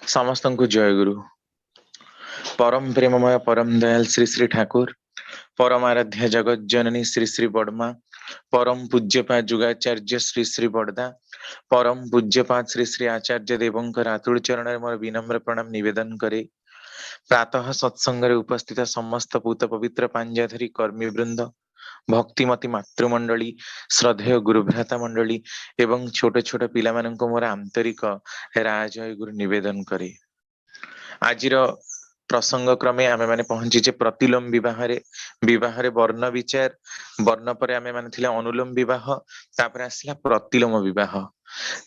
समस्त को जय गुरु। परम प्रेममय परम दयाल श्री श्री ठाकुर, परम आराध्य जगत जननी श्री श्री बड़मा, परम पूज्यपा जुगाचार्य श्री श्री बड़दा, परम पूज्यपा श्री श्री आचार्य देवंकर आतुल चरण मोर विनम्र प्रणाम निवेदन करे। प्रातः सत्संग उपस्थित समस्त पूत पवित्र पांजाधरी कर्मी वृंद, भक्तिमती मातृमंडली, श्रद्धेय गुरुभ्राता मंडली एवं छोट छोट पिला मानक मोर आंतरिक राजय गुरु निवेदन करे। आजिर प्रसंग क्रमे आमे माने पहुंचीचे प्रतिलोम विवाह वर्ण विचार, वर्ण पर आमे माने थिला अनुलोम विवाह, तापर आसला प्रतिलोम विवाह,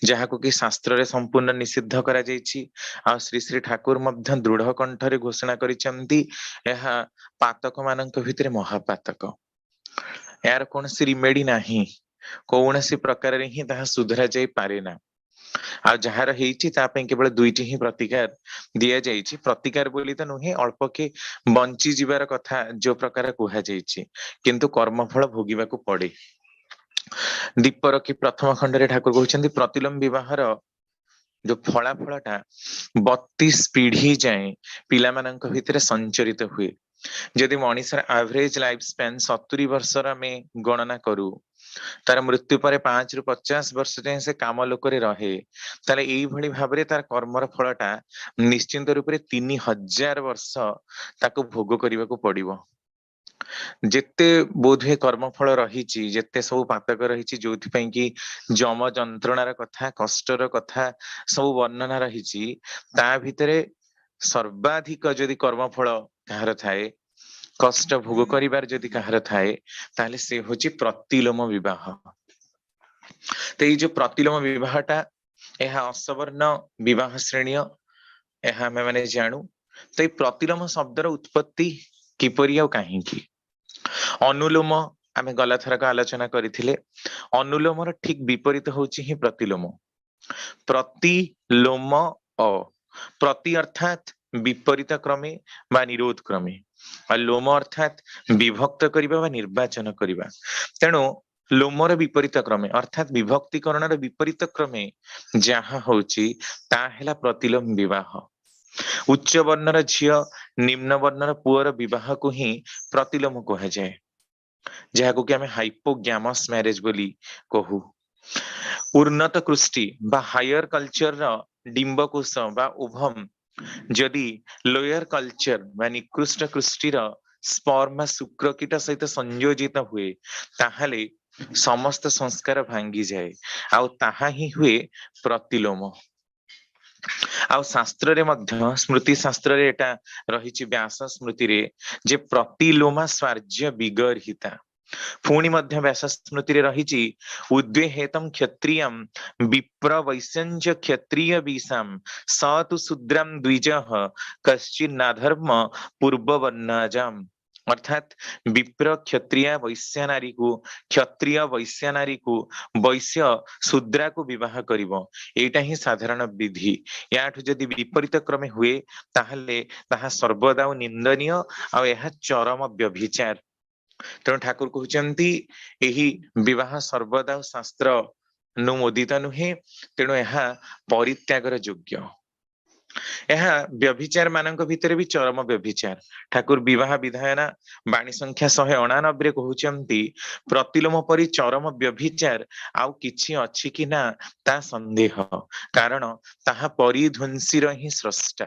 जहाको कि शास्त्र रे संपूर्ण निषिद्ध करा जायछि। आ श्री श्री ठाकुर मध्य दृढ़ कंठरे घोषणा करिसंती एहा पातक मानक भितरे महापातक। यार कोनसी रिमेडी नाही, कौनसी प्रकार रे ही ताहा सुधरा जाय पारे ना। आ जहार हेइछि ता पे केवल दुईटी ही प्रतिकार दिया जायछि। प्रतिकार बोली तो नुहे, अल्प के बंची जीवार कथा जो प्रकार कुहा जायछि, किंतु कर्मफल भोगिबाकू पड़े। दीपर की प्रथम खंडरे ठाकुर कहउछन्ति प्रतिलोम विवाहर जो फलाफलटा 32 पीढ़ी जाए पिला मानक भितरे संचरित हुए। जदि मनीषर एवरेज लाइफ स्पैन 70 वर्षर आमे गणना करू, तार मृत्यु पर 5 रु 50 वर्ष जाए से काम लोकरे रहे, ताले एई भली भाबरे तार कर्मर फलटा निश्चिंत रूपे 3000 वर्ष ताको भोग करिबाकू पड़िबो। जेते बोधे कर्मफल रही, जेते सब पातक रही, जो कि जम जंत्रणार कथा कष्टर कथा सब वर्णना रही, ता भितरे सर्वाधिक जदि कर्मफल कहार थाए, कष्ट भोग करिबार जदि कहार थाए, ताले से होची प्रतिलोम विवाह। तो ये जो प्रतिलोम विवाहटा यह असवर्ण विवाह श्रेणी यह आमे माने जानू। तो ये प्रतिलोम शब्दर उत्पत्ति किपरि आ काहींकी। अनुलोम आमे गला थरक आलोचना करिथिले, अनुलोमर ठीक विपरीत होची ही प्रतिलोम। प्रतिलोम अ प्रति अर्थात विपरीत क्रमे बा निरोध क्रमे, और लोम अर्थात विभक्त करिबा बा निर्वाचन करिबा। तेणु लोमर विपरीत क्रमे अर्थात विभक्तिकरणर विपरीत क्रमे जहा होची ता हेला प्रतिलोम विवाह। उच्च वर्णर झियो निम्न वर्णर पुअर विवाह को ही प्रतिलोम कहा जाए, जहाको कि आमे हाइपोग्यामस मैरिज बोली कहू। उन्नत कृष्टि बा हायर कल्चर डिंबकोश बा उभम जदि लोअर कल्चर बा निकृष्ट कृष्टिर स्पर्म शुक्रकीट सहित संयोजित हुए, ताहाले समस्त संस्कार भांगी जाए, आउ ताहा ही हुए प्रतिलोम। आउ शास्त्र रे मध्य स्मृति शास्त्र रे एटा रहिछि व्यास स्मृति रे जे प्रतिलोमा स्वार्ज्य विगर्हिता। पुणी मध्य व्यास स्मृति रे रहिछि उद्वेहेतम क्षत्रियम विप्र वैश्यंच क्षत्रिय विषाम स तु शूद्रम द्विजः कश्चिन्नाधर्म पूर्ववर्णाजाम। अर्थात विप्र क्षत्रिय वैश्य नारी को, क्षत्रिय वैश्य नारी को, वैश्य शूद्रा को विवाह करिवो, एटा ही साधारण विधि। याठु जदि विपरीत क्रमे हुए ताहले ताहा सर्वदा निंदनीय आ यह चरम व्यभिचार। तेणु ठाकुर कहते यही विवाह सर्वदा शास्त्र अनुमोदित नुहे, तेणु यह परित्यागर योग्य। यह व्यभिचार मानक भितर भी चरम व्यभिचार। ठाकुर विवाह विधायना बाणी संख्या 189 कहउचंती प्रतिलोम परि चरम व्यभिचार आउ किछि अछि कि ना ता संदेह, कारण ताहा परिध्वंसीर ही स्रष्टा।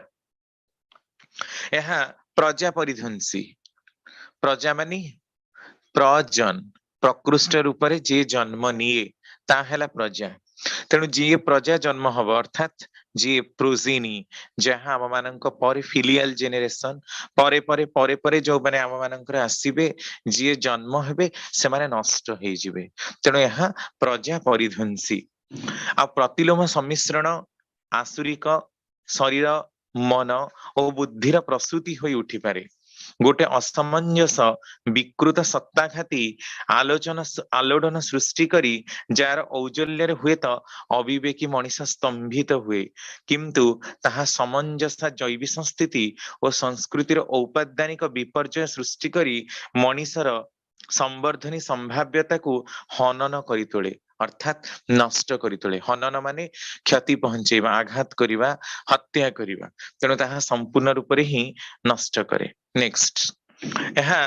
यह प्रजा परिध्वंसी, प्रजा मानी प्रजन, प्रकृष्ट रूप रे जे जन्म निये ता हेला प्रजा। तेणु जी प्रजा जन्म हब अर्थात जी प्रोजेनी, जहाँ आम मानक पर फिलियल जेनेरेशन परे परे परे परे जो माने आम मानक आसीबे, जी जन्म हेबे से माने नष्ट हे जिवे। तेणु यहाँ प्रजा परिध्वंसी। आ प्रतिलोम सम्मिश्रण आसुरिक शरीर मन और बुद्धिर प्रसूति होई उठी पारे। गोटे असमंजस विकृत सत्ताघाती आलोचना आलोडन सृष्टि करी जार औजल्य हुए तो अविवेकी मनीष स्तंभित हुए, किंतु ताहा समंजसा जैवी संस्थिति और संस्कृतिर औपादानिक विपर्जय सृष्टि करी मनीषर संवर्धनी संभाव्यता को हनन करी तोले। अर्थात नष्ट करि तोले हनन माने क्षति पहुंचेबा आघात करिबा हत्या करिबा तेणु ताहा संपूर्ण रूप रे ही नष्ट करे। नेक्स्ट ଏହା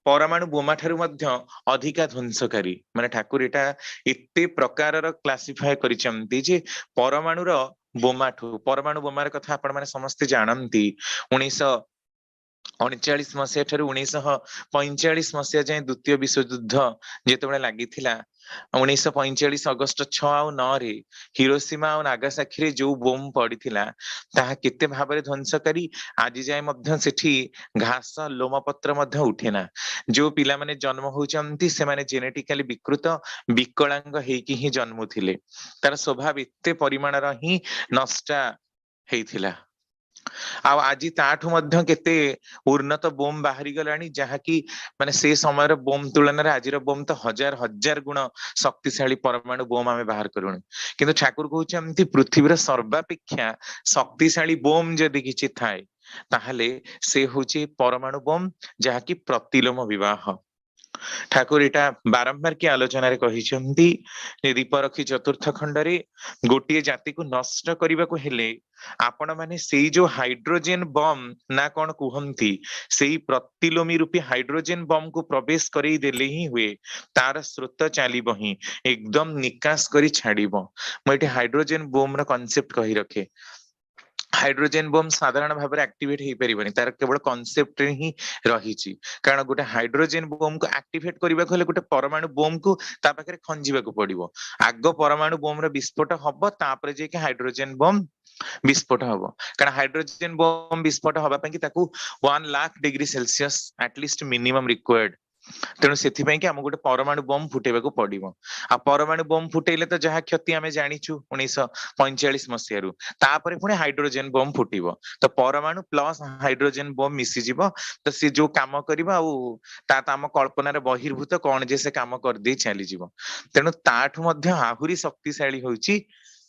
परमाणु बोमा ठारू मध्य अधिका ध्वंसकारी माने ठाकुर एटा एते प्रकारर क्लासिफाई करिसंती जे परमाणुर बोमाठू परमाणु बोमार कथा आपण माने समस्ते जानंती 1939 मसीहा ठारू 1945 मसीहा जाए द्वितीय विश्वयुद्ध जेतेबेले लागिथिला 1945 अगस्त 6 ଆଉ 9 रे हिरोशिमा और नागासाकी रे जो बोम पड़िथिला ताहा केते भाबरे ध्वंसकारी आज जाए मध्य सेठी घास लोमपत्र मध्य उठेना जो पिला माने जन्म होउचंती से माने जेनेटिकली विकृत विकलांग हेकी ही जन्म थिले तार स्वभाव एते परिमाणर ही नष्टा हेइथिला आ आज ताठू मध्य केते उन्नत बोम बाहरी गलानी जहाँकि माने से समय बोम तुलन आज बोम तो हजार हजार गुण शक्तिशाली परमाणु बोम आमे बाहर करूनी किंतु ठाकुर कहउचंती पृथ्वीर सर्वापेक्षा शक्तिशाली बोम जदि किछि थाए ताहले से होची परमाणु बोम जहाँकि प्रतिलोम विवाह ठाकुर एटा बारंबार की आलोचना रे कहिसंती दीपरखी चतुर्थ खंडरे गोटिए जाति को नष्ट करने को हेले आपण माने सेई जो हाइड्रोजन बम ना कौन कुहंती सेई प्रतिलोमी रूपी हाइड्रोजन बम को प्रवेश करई देले ही हुए तार स्रोत चलीब ही एकदम निकास करी छाड़िब मु एठी हाइड्रोजन बम रो कांसेप्ट कहि रखे हाइड्रोजन बम साधारण भाव में एक्टिवेट हो पारिबनी तार केवल कांसेप्ट ही रही कारण गोटे हाइड्रोजन बम को एक्टिवेट करने को गोटे परमाणु बम को ता पाखे खंजीवा पड़ो आग परमाणु बम रो विस्फोट हम तापर जे हाइड्रोजन बम विस्फोट हम कारण हाइड्रोजन बम विस्फोट हवा 1 lakh degree Celsius at least minimum required तेणु से आम गोटे परमाणु बम फुटेबा पड़ो आ परमाणु बम फुटेले तो जहाँ क्षति आम जाचु 1945 मसीह तापर पुणी हाइड्रोजन बम फुटब तो परमाणु प्लस हाइड्रोजन बम मिसीज तो सी जो कम कर आम कल्पनार बहिर्भूत कौन जे से कम कर चली तेणु ताठू आहुरी शक्तिशाली होची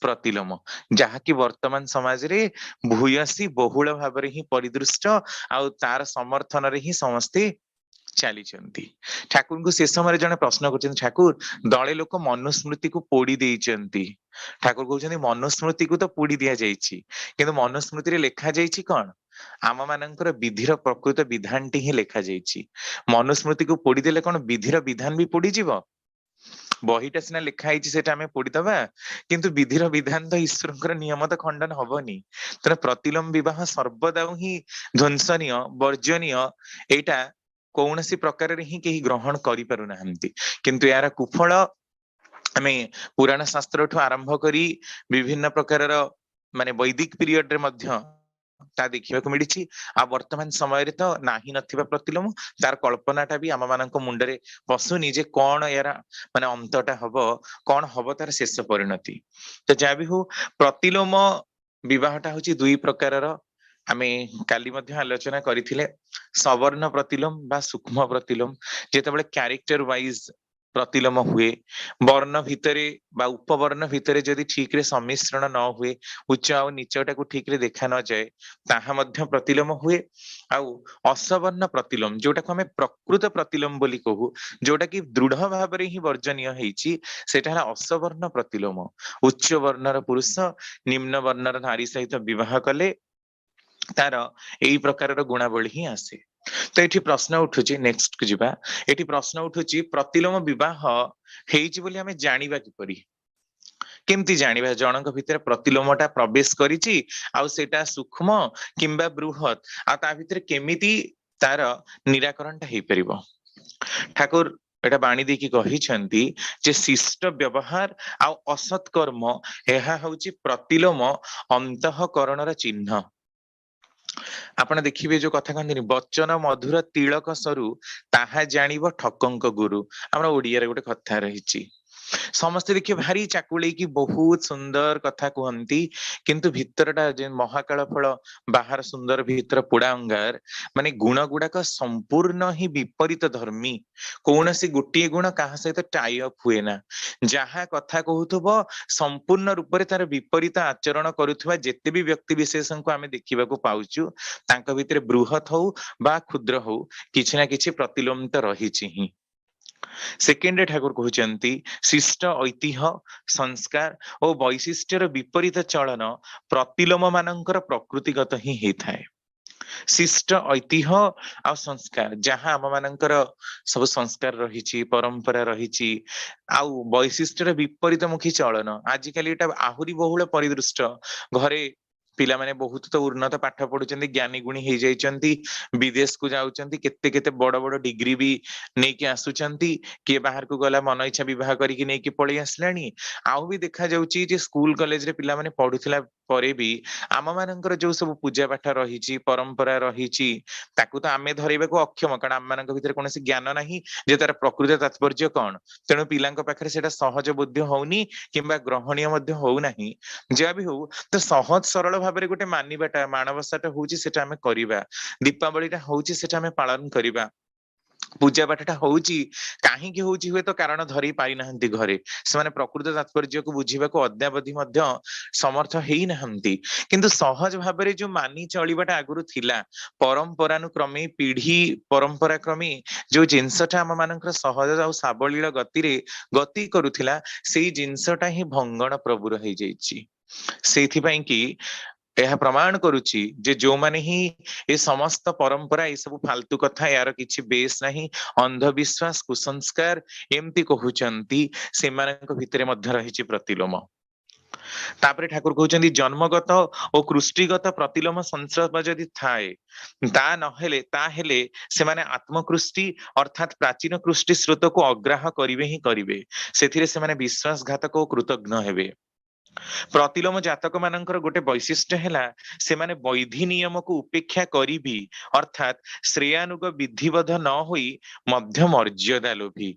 प्रतिलोम जहाँकि वर्तमान समाज रे भूयसी बहुल भाव ही परिदृष्ट आउ तार समर्थन रे ही समस्ते चली ठाकुर को से समय जने प्रश्न कर ठाकुर दले लोक मनुस्मृति को पोड़ी देइचंती ठाकुर कहते मनुस्मृति को तो पोड़ी दिया जाइछि किंतु मनुस्मृति रे लेखा जाइछि कौन आम मानकर विधिर प्रकृत विधान टी ही लेखा जाइछि मनुस्मृति को पोड़ी देले कौन विधिर विधान भी पोड़ी जीव बहीटा सिना लेखा होती से पोड़ीदबा किंतु विधिर विधान तो ईश्वर नियम तो खंडन हबनी तेना प्रतिलोम विवाह सर्वदा ही ध्वंसनीय वर्जनीय एटा कौन सी प्रकार ही कहीं ग्रहण करि पारु नाहंती किंतु यार कुफल आमे पुराण शास्त्र ठू आरंभ करी विभिन्न प्रकार माने वैदिक पीरियड रे मध्य ता देखिबा मिली आ वर्तमान समय रे तो नाही नथिबा प्रतिलोम तार कल्पनाटा भी आम मानक मुंडरे पशुनी जे कौन यार माने अंतटा हबो कौन हबो तार शेष परिणति तो जा भी हो प्रतिलोम विवाहटा होची दुई प्रकारर आमे काली मध्य आलोचना करिथिले सवर्ण प्रतिलोम बा सूक्ष्म प्रतिलोम जेतेबेले कैरेक्टर वाइज प्रतिलोम हुए वर्ण भितरे बा उपवर्ण भितरे जदि ठीक रे सम्मिश्रण न हुए उच्च आ नीचटा को ठीक रे देखा न जाए ताहा मध्य प्रतिलोम हुए आउ असवर्ण प्रतिलोम जोटा को हमें प्रकृत प्रतिलोम बोली कहू जोटा कि दृढ़ भाव रे ही वर्जनीय हेची सेटा हला असवर्ण प्रतिलोम उच्च वर्णर पुरुष निम्न वर्णर नारी सहित विवाह कले तार एई प्रकार गुणावली ही आसे तो ये प्रश्न उठुची नेक्स्ट को जीवा ये प्रश्न उठुची प्रतिलोम विवाह हेइची बोली हमें जानिबा किपरि केमती जानिबा जनक भितर प्रतिलोमटा प्रवेश करिची आउ सेटा सूक्ष्म किंबा बृहत आ ता भितर केमिति तार निराकरणटा हेइ परिबो ठाकुर एटा बाणी देखि कहिसंती जे शिष्ट व्यवहार आउ असत कर्म एहा होची प्रतिलोम अंतःकरणर चिन्ह आपण देखिए जो कथा कहते बचन मधुर तिलक सरु ताहा जानिब ठकंक गुरु हमरा ओडिया रे गोटे कथा रही समस्ते देखिए भारी चाकुले की बहुत सुंदर कथा कहती किंतु भितरटा जे महाकाल फल बाहर सुंदर भीतर पोड़ा अंगार माने गुण गुड़ाक संपूर्ण ही विपरीत धर्मी कौन सी गोटे गुण क्या सहित टाई अप हुए ना जहाँ कथा कहूथबो संपूर्ण रूप से तार विपरीत आचरण करुवा जेते भी व्यक्ति विशेष को आमे देखा पाउचु तांका भितर बृहत हो बा क्षुद्र हो किछि ना किछि प्रतिलोम तो रही ही सेकेंड रे ठाकुर कहउचंती शिष्ट ऐतिह्य संस्कार और वैशिष्ट्यर विपरीत चलन प्रतिलोम मानकर प्रकृतिगत ही हेଥାଏ। शिष्ट ऐतिह्य आ संस्कार जहाँ आम मानकर सब संस्कार रही परंपरा रही आउ वैशिष्ट्यर विपरीतमुखी चलन आजिकल एटा आहुरी बहुल परिदृष्ट घरे पिला माने बहुत तो उन्नत पाठ पढ़ुचंती ज्ञानी गुणी हो जाइचंती विदेश को जाउचंती केते केते बड़ बड़ डिग्री भी नेकी आसुचंती किए बाहर को गला मन इच्छा विवाह करके नेकी पळी आसलानी आउ भी देखा जाउची जे स्कूल कॉलेज रे पिला माने पढुथिला परे भी आम मानकर जो सब पूजा पाठ रही परंपरा रही ताकू तो आमे धरैबाकू अक्षम कारण आम मानक भितर कोनोसी ज्ञान नाही जे तार प्रकृत तात्पर्य कौन तेणु पिलांक पाखरे सेटा सहज बोध्य होउनी किंबा ग्रहणीय मध्य होउ नाही जा भी हो तो सहज सरल भाबरे गोटे मानिबाटा मानवसाटा होउची सेटा आमे करिबा दीपावलीटा होउची सेटा आमे पालन करिबा पूजा पाठटा होउची काहीकि होउची हुए तो कारण धरी पारि नाहंती घरे से प्रकृत तात्पर्य को बुझीबाकू अद्यावधि मध्य समर्थ हेई नाहंती किंतु सहज भाबरे जो मानी चलिबाटा आगुरु थिला परंपरानुक्रमे पीढ़ी परंपरा क्रमे जो जिनसटा आम मानकर सहज आ साबलील गतिरे गति करुथिला सेई जिनसटा ही भंगण प्रभुर हेई जाईची ସେଇଥିପାଇଁ କି ଏହା ପ୍ରମାଣ କରୁଛି ଯେ ଯୋଉମାନେ ହିଁ ଏ ସମସ୍ତ ପରମ୍ପରା ଏ ସବୁ ଫାଲତୁ କଥା यार କିଛି ବେଶ ନାହିଁ ଅନ୍ଧବିଶ୍ୱାସ କୁସଂସ୍କାର ଏମିତି କହୁଛନ୍ତି ସେମାନଙ୍କ ଭିତରେ ମଧ୍ୟ ରହିଛି ପ୍ରତିଲୋମ ତାପରେ ଠାକୁର କହୁଛନ୍ତି ଜନ୍ମଗତ ଓ କୃଷ୍ଟିଗତ ପ୍ରତିଲୋମ ସଂସ୍ରବ ଯଦି ଥାଏ ତା ନହେଲେ ତାହେଲେ ସେମାନେ ଆତ୍ମକୃଷ୍ଟି ଅର୍ଥାତ ପ୍ରାଚୀନ କୃଷ୍ଟି ସ୍ରୋତକୁ ଅଗ୍ରାହ କରିବେ ହିଁ କରିବେ ସେଥିରେ ସେମାନେ ବିଶ୍ୱାସଘାତକ ଓ କୃତଘ୍ନ ହେବେ ପ୍ରତିଲୋମ ଜାତକ ମାନଙ୍କର ଗୋଟେ ବୈଶିଷ୍ଟ୍ୟ ହେଲା ସେମାନେ ବୈଧି ନିୟମକୁ ଉପେକ୍ଷା କରିବି ଅର୍ଥାତ ଶ୍ରେୟାନୁଗ ବିଧିବଦ୍ଧ ନ ହୋଇ ମଧ୍ୟ ମର୍ଯ୍ୟାଦା ଲୋଭୀ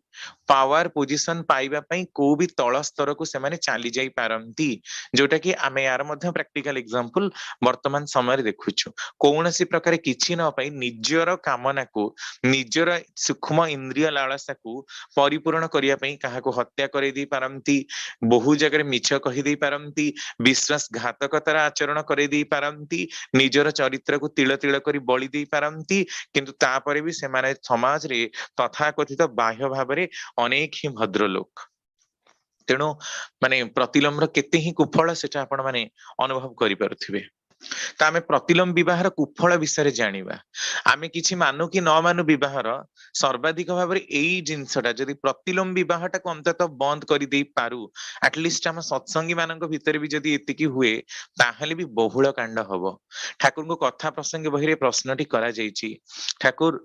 ପାୱାର ପୋଜିସନ ପାଇବା ପାଇଁ କୋଉ ବି ତଳ ସ୍ତରକୁ ସେମାନେ ଚାଲି ଯାଇ ପାରନ୍ତି ଯୋଉଟା କି ଆମେ यार ମଧ୍ୟ ପ୍ରାକ୍ଟିକାଲ ଏକ୍ସାମ୍ପଲ ବର୍ତ୍ତମାନ ସମୟରେ ଦେଖୁଛୁ କୌଣସି ପ୍ରକାର କିଛି ନ ପାଇ ନିଜର କାମନାକୁ ନିଜର ସୂକ୍ଷ୍ମ ଇନ୍ଦ୍ରିୟ ଲାଳସାକୁ ପରିପୂରଣ କରିବା ପାଇଁ କାହାକୁ ହତ୍ୟା କରି ଦେଇ ପାରନ୍ତି ବହୁ ଜାଗାରେ ମିଛ କହି ଦେଇ ପାରନ୍ତି विश्वासघातकतार आचरण करे देई पारंती निजर चरित्र को तिल तिल करी बलि देई पारंती किंतु तापरे भी सेमाने समाज रे तथाकथित बाह्य भाबरे अनेक ही भद्र लोक तेणु माने प्रतिलोम केते ही कुफल सेटा आपण माने अनुभव करि पारुथिबे तो आमे प्रतिलोम विवाहर कुफल विषय जानिबा आमे किछि मानु कि न मानु विवाहर सर्वाधिक भाबरे एई जिंसटा जदि प्रतिलोम विवाहटा को अंततः बंद करि देई पारु एटलिस्ट हम सत्संगी मानक भितर भी जदि एतिकी हुए ताहले भी बहुल कांड हबो ठाकुर को कथा प्रसंग बहिरे प्रश्नटी करा जाईची ठाकुर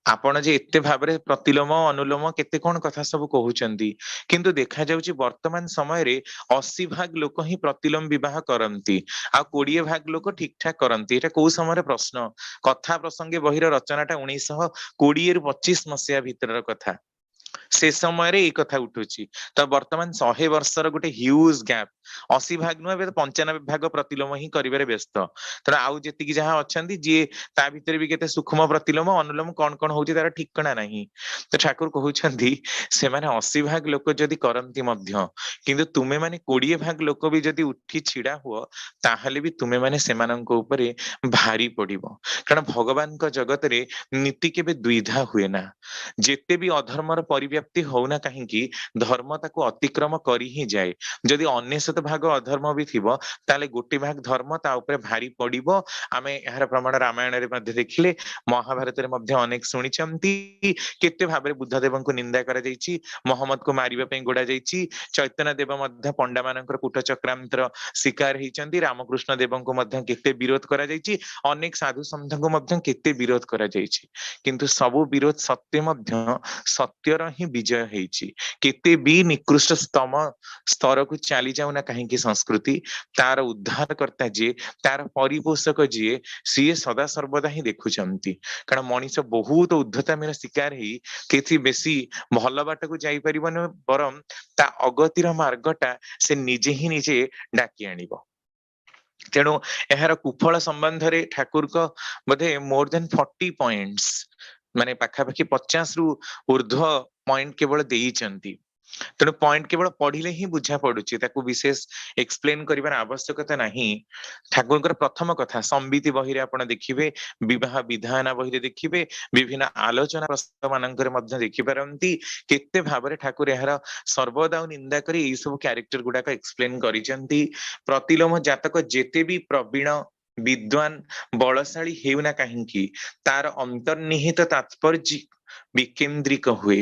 आपण जे एते भाबरे प्रतिलोम अनुलोम केते कोन कथा सब कहउचंती किंतु देखा जाउची वर्तमान समय रे 80 भाग लोक ही प्रतिलोम विवाह करंती आ 20 भाग लोक ठीक ठाक करंती एटा को समय प्रश्न कथा प्रसंगे बहिर रचनाटा 1920 रु 25 मसिया भीतर कथा से समय रे कथा उठुची तो वर्तमान 100 वर्षर गोटे ह्यूज गैप 80 भाग नुहे 95 भाग प्रतिलोम ही करिवारे व्यस्त तेणु आउ जेतिकी जहाँ अछंती जे ता भितर भी केते सूक्ष्म प्रतिलोम अनुलोम कौन कौन होउची तार ठिकना नहीं तो ठाकुर कहउछंती से माने 80 भाग लोक जदि करंती मध्य किंतु तुमे माने 20 भाग लोक भी जदि उठी छिड़ा हुओ ताहले भी तुमे माने सेमानंक उपरे भारी पड़िबो कारण भगवान का जगत रे नीति केबे द्विधा हुए ना जेते भी अधर्मर परिव्याप्ति होना कहीं धर्म ताको अतिक्रम करी ही जाए जदि 99 भाग अधर्म भी थिबो ताले गोटे भाग धर्म ता ऊपर भारी पड़िबो आमे यार प्रमाण रामायण रे मध्ये देखिले महाभारत रे मध्ये अनेक सुनिचंती केते भाबरे बुद्ध देवंको निंदा करा जाईची मोहम्मद को मारिबा पई गोडा जाईची चैतन्य देव मध्ये पंडा मानकर कूट चक्रांतर शिकार हेचंती रामकृष्ण देवंको मध्ये केते विरोध करा जाईची अनेक साधु संतंको मध्ये केते विरोध करा जाईची किंतु सबु विरोध सत्य मध्ये सत्यर ही विजय हेची केते भी निकृष्ट स्तम स्तर को चली जाऊ ना कहीं संस्कृति तार उद्धार करता जे तार परिपोषक जे सी सदा सर्वदा ही देखुचंती कारण मनीष बहुत उद्धता मेरा शिकार ही केथी बेसी भल बाट को जाई परिबन बरम ता अगतिर मार्गटा से निजे ही निजे डाकी आनिबो तेणु यार कुफल संबंध रे ठाकुर को बोधे मोर देन 40 पॉइंट्स माने पाखापाखि 50 रु ऊर्ध्व पॉइंट केवल देइचंती तेणु पॉइंट केवल पढ़िले ही बुझा पड़ुची, ताकू विशेष एक्सप्लेन करिवार आवश्यकता नहीं। ठाकुरଙ୍କର प्रथम कथा संबिति बही रे आपण देखिबे, विवाह विधान बही रे देखिबे, विभिन्न आलोचना प्रस्ताव मानकर मध्य देखि पारंती केते भाबरे ठाकुर यार सर्वदा निंदा करी एई सब कैरेक्टर गुडा का एक्सप्लेन करिसंती। प्रतिलोम जातक जेते भी प्रवीण विद्वान बलशाली हेउना काहींकी तार अंतर्निहित तात्पर्य विकेंद्रिक हुए।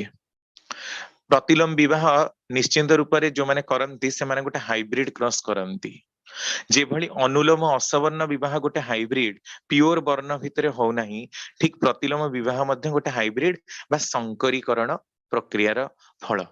प्रतिलोम विवाह निश्चिंत रूप से जो माने करंती से माने गोटे हाइब्रिड क्रॉस करंती। जेभली अनुलोम असवर्ण विवाह गोटे हाइब्रिड प्योर वर्ण भितर हो नाही, ठीक प्रतिलोम विवाह मध्य गोटे हाइब्रिड बा संकरीकरण प्रक्रियार फल।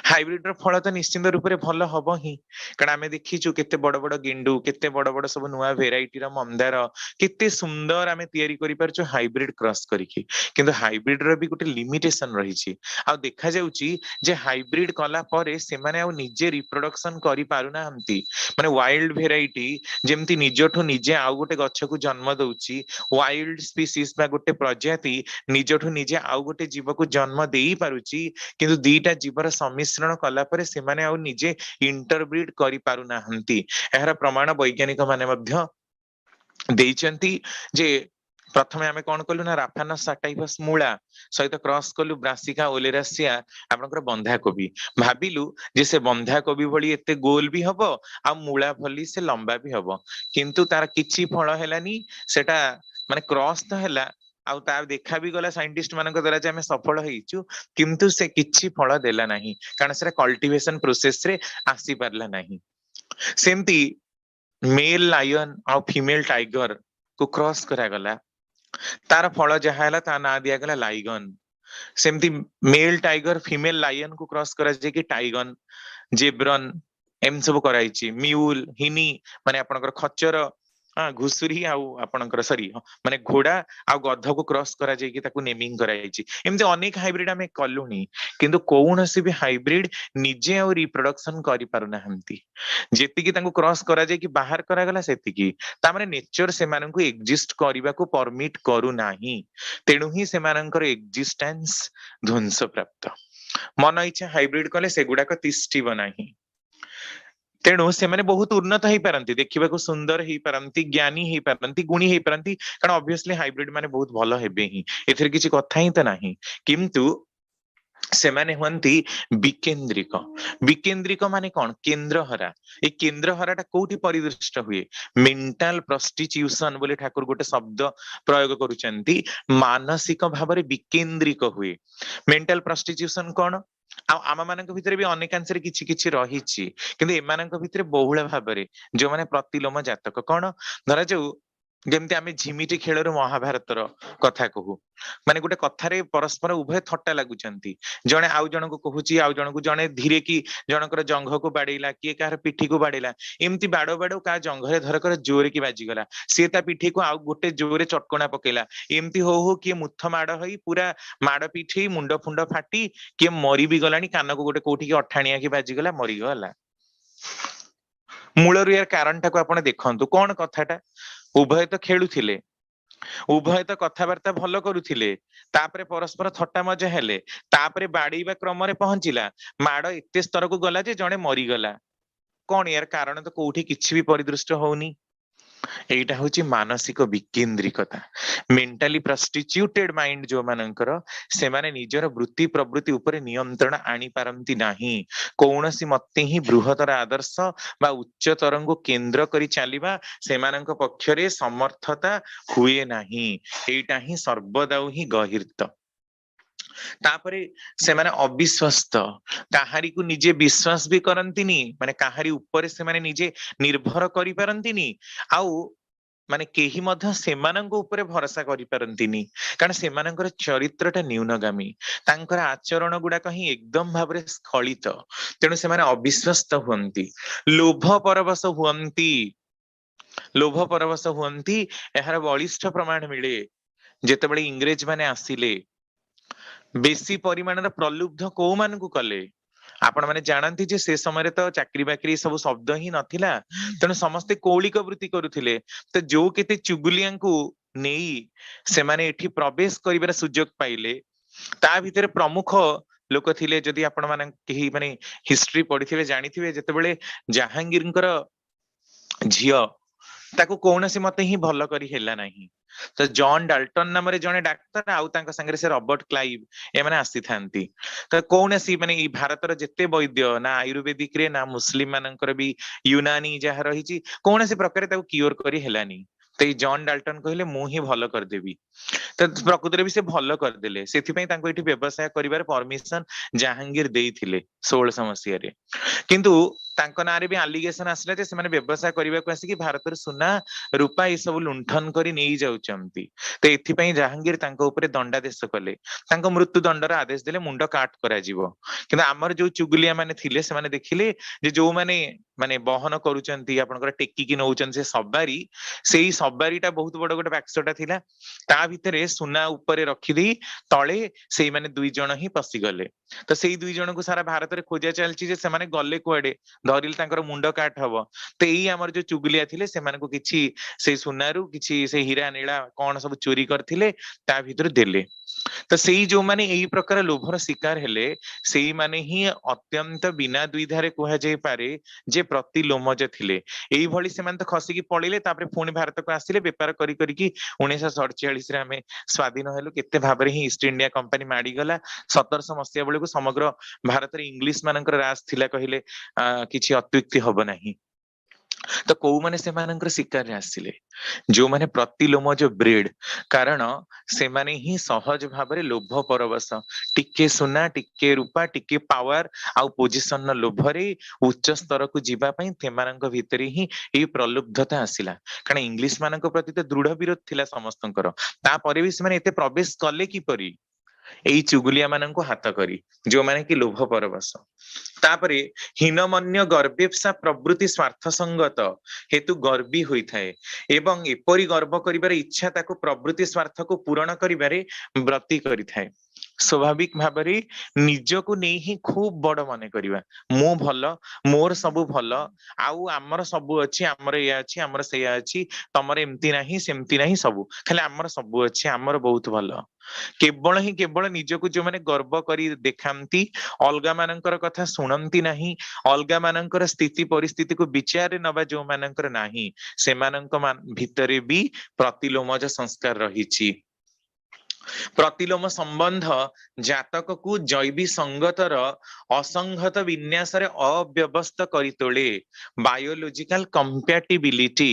हाइब्रिड ର ଫଳ ତ ନିଶ୍ଚିନ୍ତ ରୂପରେ ଭଲ ହବ ହିଁ, କାରଣ ଆମେ ଦେଖିଛୁ କେତେ ବଡ ବଡ ଗେଣ୍ଡୁ, କେତେ ବଡ ବଡ ସବୁ ନୂଆ ଭେରାଇଟିର ମନ୍ଦାର କେତେ ସୁନ୍ଦର ଆମେ ତିଆରି କରିପାରୁଛୁ ହାଇବ୍ରିଡ କ୍ରସ୍ କରିକି। କିନ୍ତୁ ହାଇବ୍ରିଡ ର ବି ଗୋଟେ ଲିମିଟେସନ ରହିଛି। ଆଉ ଦେଖାଯାଉଛି ଯେ ହାଇବ୍ରିଡ କଲା ପରେ ସେମାନେ ଆଉ ନିଜେ ରିପ୍ରଡକ୍ସନ କରିପାରୁନାହାନ୍ତି। ମାନେ ୱାଇଲ୍ଡ ଭେରାଇଟି ଯେମିତି ନିଜଠୁ ନିଜେ ଆଉ ଗୋଟେ ଗଛକୁ ଜନ୍ମ ଦଉଛି, ୱାଇଲ୍ଡ ସ୍ପିସିସ୍ ବା ଗୋଟେ ପ୍ରଜାତି ନିଜଠୁ ନିଜେ ଆଉ ଗୋଟେ ଜୀବକୁ ଜନ୍ମ ଦେଇ ପାରୁଛି, କିନ୍ତୁ ଦିଟା ଜୀବର सम्मिश्रण कला परे सेमाने आउ निजे इंटरब्रीड करि पारु नाहंती। एहर प्रमाण वैज्ञानिक माने मध्य देइचंती जे प्रथमे आमे कोन कलु ना राफानस साटाइफस मूला सहित क्रॉस कलु ब्रासिका ओलेरासिया आपनकर बंधा कोबी, भाबिलु जे से बंधा कोबी भली एते गोल भी हबो आ मूला भली से लंबा भी हबो, किंतु तार किछि फळ हेलानी। सेटा माने क्रॉस तो हेला आउ तार देखा भी गला साइंटिस्ट मानक द्वारा जे आमे सफल हेइचु, किंतु से किछि फळ देला नाही, कारण से कल्टीवेशन प्रोसेस रे आसी पारला नाही। सेमती मेल लायन आ फीमेल टाइगर को क्रॉस करा गला, तार फल जहा है ता ना दिया गला लाइगन। सेमती मेल टाइगर फीमेल लायन को क्रॉस करा जे कि टाइगन, जेब्रन एम सब कराइछि। म्यूल हिनी माने आपनकर खच्चर, हाँ घुसुरी आउ आपनकर सरी माने घोड़ा आ गध को क्रॉस करा जे कि ताकू नेमिंग कराइछि। एमते अनेक हाइब्रिड हमें कलुनी, किंतु कोनोसी भी हाइब्रिड निजे आ रिप्रोडक्शन करि पारु नाहंती। जेतिकी तांको क्रॉस करा जे कि बाहर करा गला सेतिकी ता माने नेचर से मानन को एग्जिस्ट करिबा को परमिट करू नाही, तेणु ही से माननकर एग्जिस्टेंस ध्वंस प्राप्त। मन इच्छा हाइब्रिड कले सेगुडा को तिष्ठिब नाही। तेणु से माने बहुत उन्नत हेई पारंती, देखिबा को सुंदर हेई पारंती, ज्ञानी हेई पारंती, गुणी हेई पारंती, कारण ऑब्वियसली हाइब्रिड माने बहुत भलो हेबे ही, एथिर किछि कथा ही त नाही। किंतु सेमाने हुअंती विकेंद्रिक। विकेंद्रिक माने कौन? केंद्र हरा। ए केंद्र हराटा कोउठी परिदृष्ट हुए? मेंटल प्रस्टिट्यूशन बोले ठाकुर गोटे शब्द प्रयोग करूचंती, मानसिक भावरे विकेंद्रिक हुए। मेंटल प्रस्टिट्यूशन कौन? आम मानक भितरे भी अनेकांश किछि किछि रहिछि, किंतु एमानक भितरे बहुल भावरे जो माने प्रतिलोम जातक कौन धरा जाऊ, जेमती आमे झिमिटी खेलर महाभारतर कथा कहू, माने गोटे कथारे परस्पर उभय थट्टा लागुचंती, जणे आउ जनको कहूची, आउ जनको जणे धीरे की जनकर जंघ को बाडेला, किए कार पिठी को बाडेला, एमती बाडो बाडो का जंघरे धरकर जोरे की बाजी गला, से ता पिठी को आउ गोटे जोरे चटकणा पकेला, एमती हो किए मुथ माड होई पूरा माड पिठी मुंड फुंड फाटी किए मरी भी गलानी, कान को गोटे कोठी की अठाणिया की बाजी गला, मरी गला। मूलरु यार कारणटा को आपण देखंतु, कोन कथाटा? उभय तो खेलुथिले, उभय तो कथबार्ता भल करुथिले, तापरे परस्पर थट्टा मजा हेले, तापरे बाड़ीबा क्रम रे पहुंचिला, माड़ एते स्तर को गला जे जणे मरी गला। कोन यार कारण तो कोउठी किछि भी परिदृष्ट होउनी। एइटा होची मानसिक विकेंद्रिकता। मेंटली प्रस्टिट्यूटेड माइंड जो मानकर से माने निजर वृत्ति प्रवृत्ति ऊपर नियंत्रण आनी पारंती नाही। कौनसी मते ही बृहतर आदर्श बा उच्चतर को केंद्र करी चलिबा सेमानक पक्षरे समर्थता हुए नाही। एइटा ही सर्वदा ही गहिर्त। तापरे से माने अविश्वस्त, काहारी को निजे विश्वास भी करंतिनी, माने काहारी ऊपर से माने निजे निर्भर करि पारंतिनी, आउ माने केही मध्य सेमानंक ऊपर भरोसा करि पारंतिनी, कारण सेमानंकर चरित्रटा न्यूनगामी, तांकर आचरण गुडा कहीं एकदम भाबरे स्खलित, तेणु से माने अविश्वस्त हुअंती, लोभ परवश हुअंती। लोभ परवश हुअंती एहार बलिष्ठ प्रमाण मिले जेतेबेले इंग्रेज माने आसिले, बेसी परिमाणर प्रलुब्ध को मानकु कले। आपण माने जानती जे से समय तो चाकरी बाकरी सब शब्द ही नथिला, तेणु समस्ते कौलिक वृत्ति करुथिले, तो जो केते चुगुलियांकु नेई से माने एठी प्रवेश करिबार सुजोग पाइले, ता भितरे प्रमुख लोक थिले जदि आपण माने केही माने हिस्ट्री पढिथिबे जानिथिबे जेतेबेले जहांगीरଙ୍କର झियो ताको कौनसी मते ही भल करी हेला नहीं तो जॉन डाल्टन नाम रे जने डाक्टर आउ तांका संगे से रॉबर्ट क्लाइव ए माने आसी थांती तो कौनसी माने ई भारतर जेते वैद्य ना आयुर्वेदिक रे ना मुस्लिम मानकर भी यूनानी जहा रही कौनसी प्रकार ताको क्योर करी हेलानी तो ई जॉन डाल्टन कहले मु ही भल कर देबी तो प्रकृति भी से भल करदेले से व्यवसाय करिवार परमिशन जहांगीर देइथिले 1600 मसीह रे किंतु तांको नारे भी आलिगेशन आसला जे सेमाने व्यवसाय करबाक आसी कि भारत सुना रूपा ये सब लुंठन करी नहीं जाउचंती तो एथि जहांगीर तांको ऊपर दंडादेश कले तांको मृत्यु दंडर आदेश देले मुंड काट करा जीवो किंतु आमर जो चुगुलिया माने थिले से माने देखिले जे जो माने माने बहन करूचंती आपनकर टेकी की नउचन से सवारी सेही सवारीटा बहुत बड़ गोटे बाक्सटा थिला ता भितरे सुना ऊपर रखी दी तळे सेही माने दुई जण ही पसी गले तो सेही दुई जण को सारा भारत रे खोजा चलची जे से माने गले कुआडे धरिल तांकर मुंड काट हबो तो एई हमर जो चुगलिया थिले से माने को किछि से सुनारू किछि से हीरा नीला कोन सब चोरी करथिले ता भितर देले तो सेई जो माने एई प्रकार लोभर शिकार हेले सेई माने ही अत्यंत बिना द्विधारे कुहा जाय पारे जे प्रति लोमज थिले एई भली से माने तो खसी की पळिले तापरे पुणी भारत को आसिले व्यापार करी करी की 1947 रे हमें स्वाधीन हेलु केते भाबरे ही ईस्ट इंडिया कंपनी माडी गला 1700 मसिया बेले को समग्र भारत रे इंग्लिश मानकर राज थिला कहिले किछि अत्युक्ति हबो नाही तो कौ माने से मानकर शिकार रे आसिले जो माने प्रतिलोम जो ब्रेड कारण से माने ही सहज भाबरे लोभ परवश टिके सुना टिके रूपा टिके पावर आउ पोजिशन न लोभरे उच्च स्तर को जीवा पई तेमानक भितरे ही ए प्रलुब्धता आसिला कारण इंग्लिश मानक प्रति तो दृढ़ विरोध थिला समस्तंकर ता परे भी से माने एते प्रवेश कले की परी एई चुगुलिया माननको हाथ करी जो माने कि लोभ परवश तापरे हीनमन्य गर्वेप्सा प्रवृत्ति स्वार्थ संगत हेतु गर्वी होई थाए एवं एपरि गर्व करिबार इच्छा ताको प्रवृत्ति स्वार्थ को पूरण करिबारे व्रती करि थाए स्वाभाविक भाबरे निजको नै ही खूब बड़ माने करिवा मु भल मोर सबु भल आउ आमर सबु अछि आमर या अछि आमर सेया अछि तमर एम्ति नाही सेम्ति नाही सबु खाली आमर सबु अछि आमर बहुत भल केवल ही केवल निजको जो माने गर्व करी देखांती अलगा मानकर कथा सुनंती नाही अलगा मानकर स्थिति परिस्थिति को विचार नबा जो मानकर नाही से मानक भितरे भी प्रतिलोमज संस्कार रहिछि प्रतिलोम संबंध जातक को जैवी संगतर असंगत विन्यास रे अव्यवस्थ करी तोले बायोलॉजिकल कंपैटिबिलिटी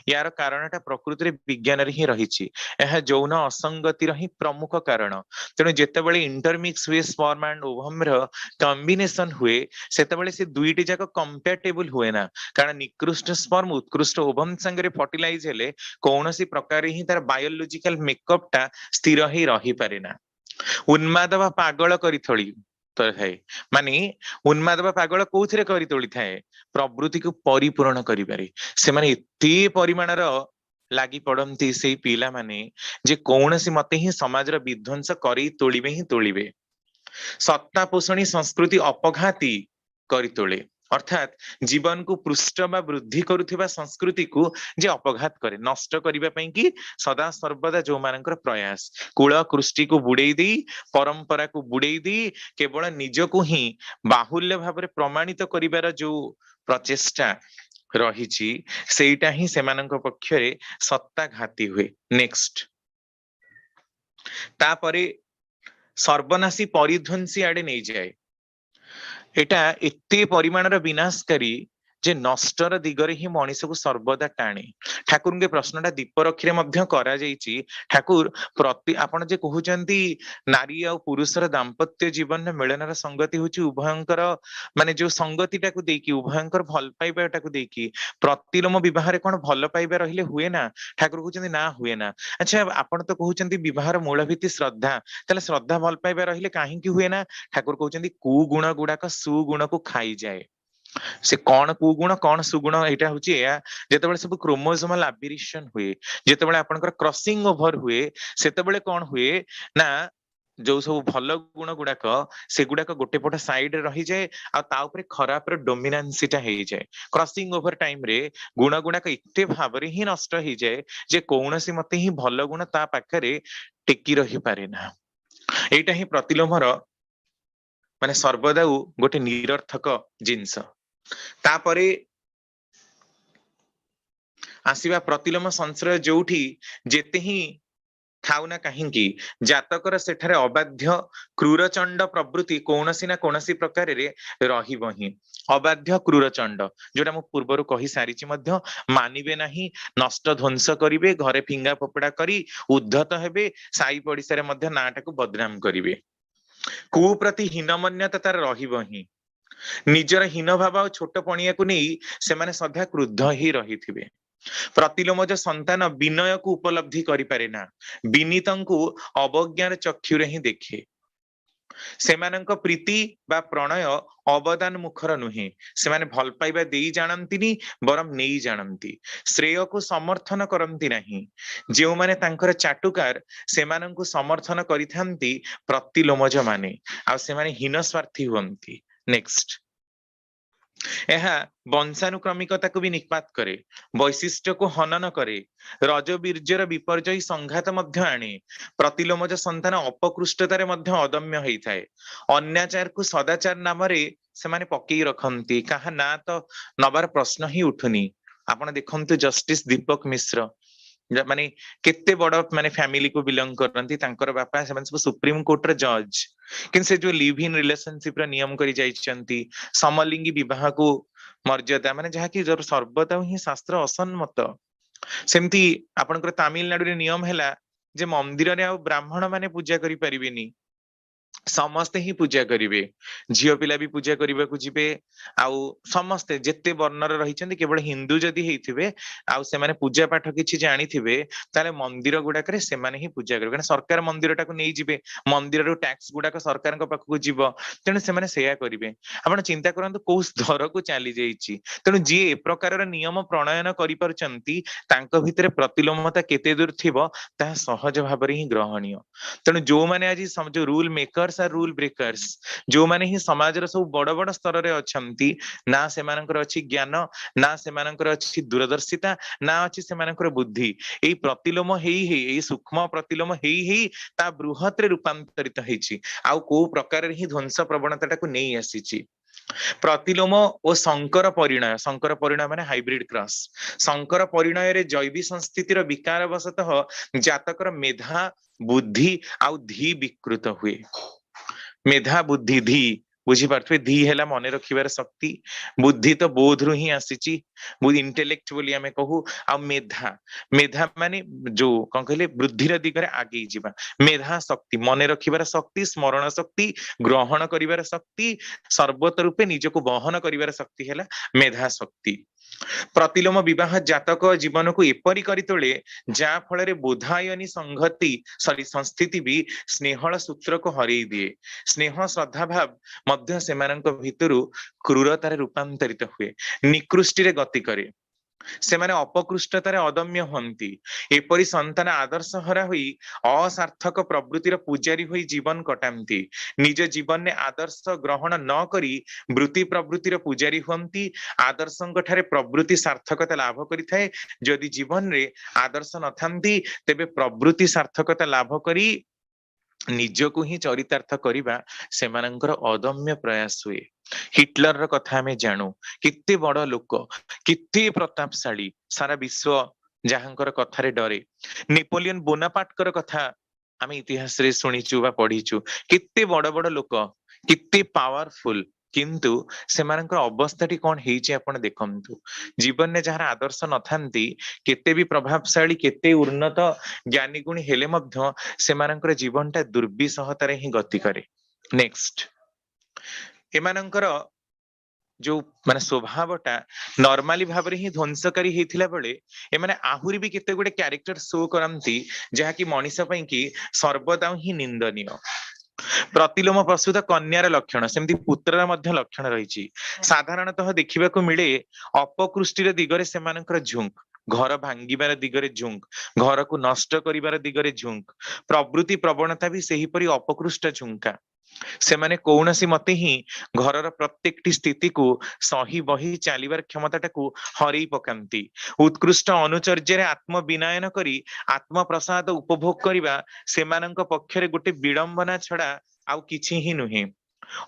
यार कारणटा प्रकृति रे विज्ञान रे ही रहिछि एहा जौन असंगति रही प्रमुख कारण तेणु जेतेबेले इंटरमिक्स हुए स्पर्म एंड ओवम रो कॉम्बिनेशन हुए सेतेबेले से दुईटी जाक कंपैटिबल हुए ना कारण निकृष्ट स्पर्म उत्कृष्ट ओवम संगे फर्टिलाइज हेले कौनसी प्रकार ही तार बायोलॉजिकल मेकअप टा स्थिर ही रही पारे ना उन्माद बा पागल करी थळी तो है माने उन्माद बा पागल कोउथिरे करी तोली थाए प्रवृत्ति को परिपूर्ण करी पारे से माने एते परिमाणर लागी पड़ती से पिला माने जे कौनसी मते ही समाज रो विध्वंस करी तोलिबे ही तोलिबे सत्ता पोषणी संस्कृति अपघाती करी तोले अर्थात जीवन को पृष्ठ बा वृद्धि करुथिबा संस्कृति को जे अपघात करे नष्ट करिबा पई कि सदा सर्वदा जो मानकर प्रयास कुल कृष्टि को बुड़ेई दी परंपरा को बुड़ेई दी केवल निज को ही बाहुल्य भाबरे प्रमाणित करिबार जो प्रचेष्टा रहिछि सेटा ही सेमानक पक्षरे सत्ता घाती हुए नेक्स्ट तापरे सर्वनाशी परिध्वंसी आड़े नहीं जाए एटा एते परिमाणर विनाशकारी जे नष्टर दिगरे ही मनीष को सर्वदा टाणे ठाकुर के प्रश्नटा दीप रखी करा जाइछि ठाकुर प्रति आपण जे कहउचंती नारी आ पुरुषर दाम्पत्य जीवन मिलनर संगति होची उभयंकर माने जो संगतिटा को देकी उभयंकर भल पाइबाटा को देकी प्रतिलोम विवाह रे कोन भल पाइबा रहिले हुए ना ठाकुर कहउचंती ना हुए ना अच्छा आपण तो कहउचंती विवाहर मूल भित्ति श्रद्धा तले श्रद्धा भल पाइबा रहिले काहे की हुए ना ठाकुर कहउचंती कुगुण गुडाक सुगुण को खाई जाए से कौन कुगुण कौन सुगुण एटा होची या जेतेबेले सब क्रोमोसोमल एबिरिशन हुए जेतेबेले आपनकर क्रॉसिंग ओवर हुए सेतेबेले कौन हुए ना जो सब भल गुण गुडाक से गुडाक गोटे पट साइड रही जाए आ ता ऊपर खराब रो डोमिनेंसीटा हे जाए क्रॉसिंग ओवर टाइम रे गुण गुडाक इते भाबरे ही नष्ट हे जाए जे कौनसी मते ही भल गुण ता पाखरे टेकी रही पारे ना एटा ही प्रतिलोमर माने सर्वदा गोटे निरर्थक जिंस। तापरे आसीबा प्रतिलोम संश्रय जोठी जेते ही थाउना कहीं जातकर सेठारे अबाध्य क्रूरचंड प्रवृत्ति कौनसी ना कौनसी प्रकार रे रहिब ही। अबाध्य क्रूरचंड जोटा मु पूर्वरु कहि सारिछि मध्य मानिबे नाही, नष्ट ध्वंस करिवे, घरे फिंगा फोपड़ा करी उद्धत हेबे, साई पड़िसा रे मध्य नाटाकू बदनाम करिवे। कुप्रति हीनमन्यता तार रहिब ही। निजर हीन भाव और छोट पणिया को नहीं से माने सदा क्रुद्ध ही रहिथिबे। प्रतिलोमज संतान विनय को उपलब्धि करि पारे ना, विनीतंकु अवज्ञार चक्षुरे ही देखे। सेमानंक प्रीति बा प्रणय अवदान मुखर नुहे, सेमाने भल पाइबा देई जानंतिनी बरम नेई जानंती, श्रेय को समर्थन करंती नहीं। जेउ माने तांकर चाटुकार सेमानंकु समर्थन करिथांती प्रतिलोमज माने, आ सेमाने हीन स्वार्थी हुअंती। नेक्स्ट, ଏହା ବଂଶାନୁକ୍ରମିକତାକୁ ବି ନିପାତ କରେ, ବୈଶିଷ୍ଟ୍ୟକୁ ହନନ କରେ, ରଜବୀର୍ଯ୍ୟର ବିପର୍ଯ୍ୟୟୀ ସଂଘାତ ମଧ୍ୟ ଆଣେ। ପ୍ରତିଲୋମଜ ସନ୍ତାନ ଅପକୃଷ୍ଟତାରେ ମଧ୍ୟ ଅଦମ୍ୟ ହେଇଥାଏ। ଅନ୍ୟାଚାରକୁ ସଦାଚାର ନାମରେ ସେମାନେ ପକେଇ ରଖନ୍ତି, କାହା ନା ତ ନବାର ପ୍ରଶ୍ନ ହିଁ ଉଠୁନି। ଆପଣ ଦେଖନ୍ତୁ ଜଷ୍ଟିସ ଦୀପକ ମିଶ୍ର माने केते बड़ माने फैमिली को बिलोंग करती, तांकर बापा से सब सुप्रीम कोर्ट रे जज, किन से जो लिव इन रिलेशनशिप रे नियम करी जाइछंती, समलिंगी विवाह को मर्यादा माने जहा कि सर्वदा ही शास्त्र असम्मत। सेमती आपनकर तमिलनाडु रे नियम हैला जे मंदिर रे आ ब्राह्मण माने पूजा करि परिबेनी, समस्ते ही पूजा करिवे, झियो पिला भी पूजा करबा को जिवे, आउ समस्ते जेते वर्णर रहिचंती केवल हिंदू जदी हेइथिबे आउ से माने पूजा पाठ किछि जानिथिबे ताले मंदिर गुडाकरे से माने ही पूजा करबे, कारण सरकार मंदिरटा को नै जिवे, मंदिर रो टैक्स गुडाक सरकार को पाखु जिवो, तेनु से माने सेया करिवे। आपण चिंता करंतु को दर को चाली जाईची, तेनु जे ए प्रकार रो नियम प्रणयन करि परचंती तांको भितरे प्रतिलोमता केते दूर थिबो ता सहज भाबरे ही ग्रहणीय। तेनु जो माने आज जो rule makers are rule breakers, जो माने ही समाज रो सब बड़ बड़ स्तर रे अछंती, ना से मानकर अछि ज्ञान, ना से मानकर अछि दूरदर्शिता, ना अछि से मानकर बुद्धि। एई प्रतिलोम हेई हेई, एई सूक्ष्म प्रतिलोम हेई हेई ता बृहत रे रूपांतरित हेछि, आउ को प्रकार रे ही ध्वंस प्रवणताटा को नै आसीछि। प्रतिलोम और संकर परिणय माने हाइब्रिड क्रॉस, संकर परिणय रे जैवी संस्थितिर विकार वशतः जातकर मेधा बुद्धि आउ धी विकृत हुए। मेधा बुद्धि धी बुझी पारथुए, धी हैला मने रखिबार शक्ति, बुद्धि तो बोध रु ही आसीची, बुद्धि इंटेलेक्ट बोली हमें कहू, आ मेधा मेधा माने जो कौन कहले बुद्धिर दिगरे आगे जिबा, मेधा शक्ति मने रखिबार शक्ति, स्मरण शक्ति, ग्रहण करिबार शक्ति, सर्वत रूपे निजको वहन करिबार शक्ति हैला मेधा शक्ति। प्रतिलोम विवाह जातक जीवन को एपरी करी तोले जा फल बोधायनी संगति सॉरी संस्थिति भी स्नेहल सूत्र को हरई दिए। स्नेह श्रद्धा भाव मध्य सेमानंक भितरु क्रूरतार रूपांतरित हुए, निकृष्टि रे गति करे, सेमाने अपकृष्टतार अदम्य हंती। एपरी संतान आदर्श हरा हुई असार्थक प्रवृत्तिर पूजारी हुई जीवन कटांती, निज जीवन ने आदर्श ग्रहण न करी वृत्ति प्रवृत्तिर पूजारी हुंती। आदर्शंक ठारे प्रवृत्ति सार्थकता लाभ करिथाए, जदि जीवन रे आदर्श नथांती तेबे प्रवृत्ति सार्थकता लाभ करी निजको ही चरितार्थ करिबा सेमानंकर अदम्य प्रयास हुए। हिटलर रो कथा हमें जानू, कित्ते बड़ लोक, कित्ते प्रतापशाली, सारा विश्व जहांकर कथारे डरे। नेपोलियन बोनापार्टकर कथा आमे इतिहास रे सुनिचु बा पढिचु, कित्ते बड़ बड़ लोक, कित्ते पावरफुल, किंतु सेमानंकर अवस्थाटी कोन हेइचे आपण देखंतु। जीवन ने जहार आदर्श नथांती, केते भी प्रभावशाली, केते उन्नत ज्ञानी गुणी हेले मध्य सेमानंकर जीवनटा दुर्विसहतारे ही गति करे। नेक्स्ट, एमानंकर जो माने स्वभावटा नॉर्मली भाबरे ही ध्वंसकारी हेथिला बेले एमाने आहुरी भी केते गुडे कैरेक्टर शो करंती जहा कि मनीष पई कि सर्वदा ही निंदनीय। प्रतिलोम प्रसूत कन्यार लक्षण सेमती पुत्रर मध्य लक्षण रहिछि। साधारणतः देखिबाकू मिले अपकृष्टिर दिगरे सेमानकर झुंक, घर भांगिबार दिगरे झुंक, घर को नष्ट करिबार दिगरे झुंक, प्रवृत्ति प्रवणता भी सेही परि अपकृष्ट झुंका। सेमाने कौनसी मते ही घरर प्रत्येकटी स्थिति को सही बही चलिबार क्षमताटाकू हरई पकांती। उत्कृष्ट अनुचर्य आत्म विनयन करी आत्म प्रसाद उपभोग करिबा सेमानंक पक्षरे गोटे विडंबना छड़ा आउ किछि ही नुहे।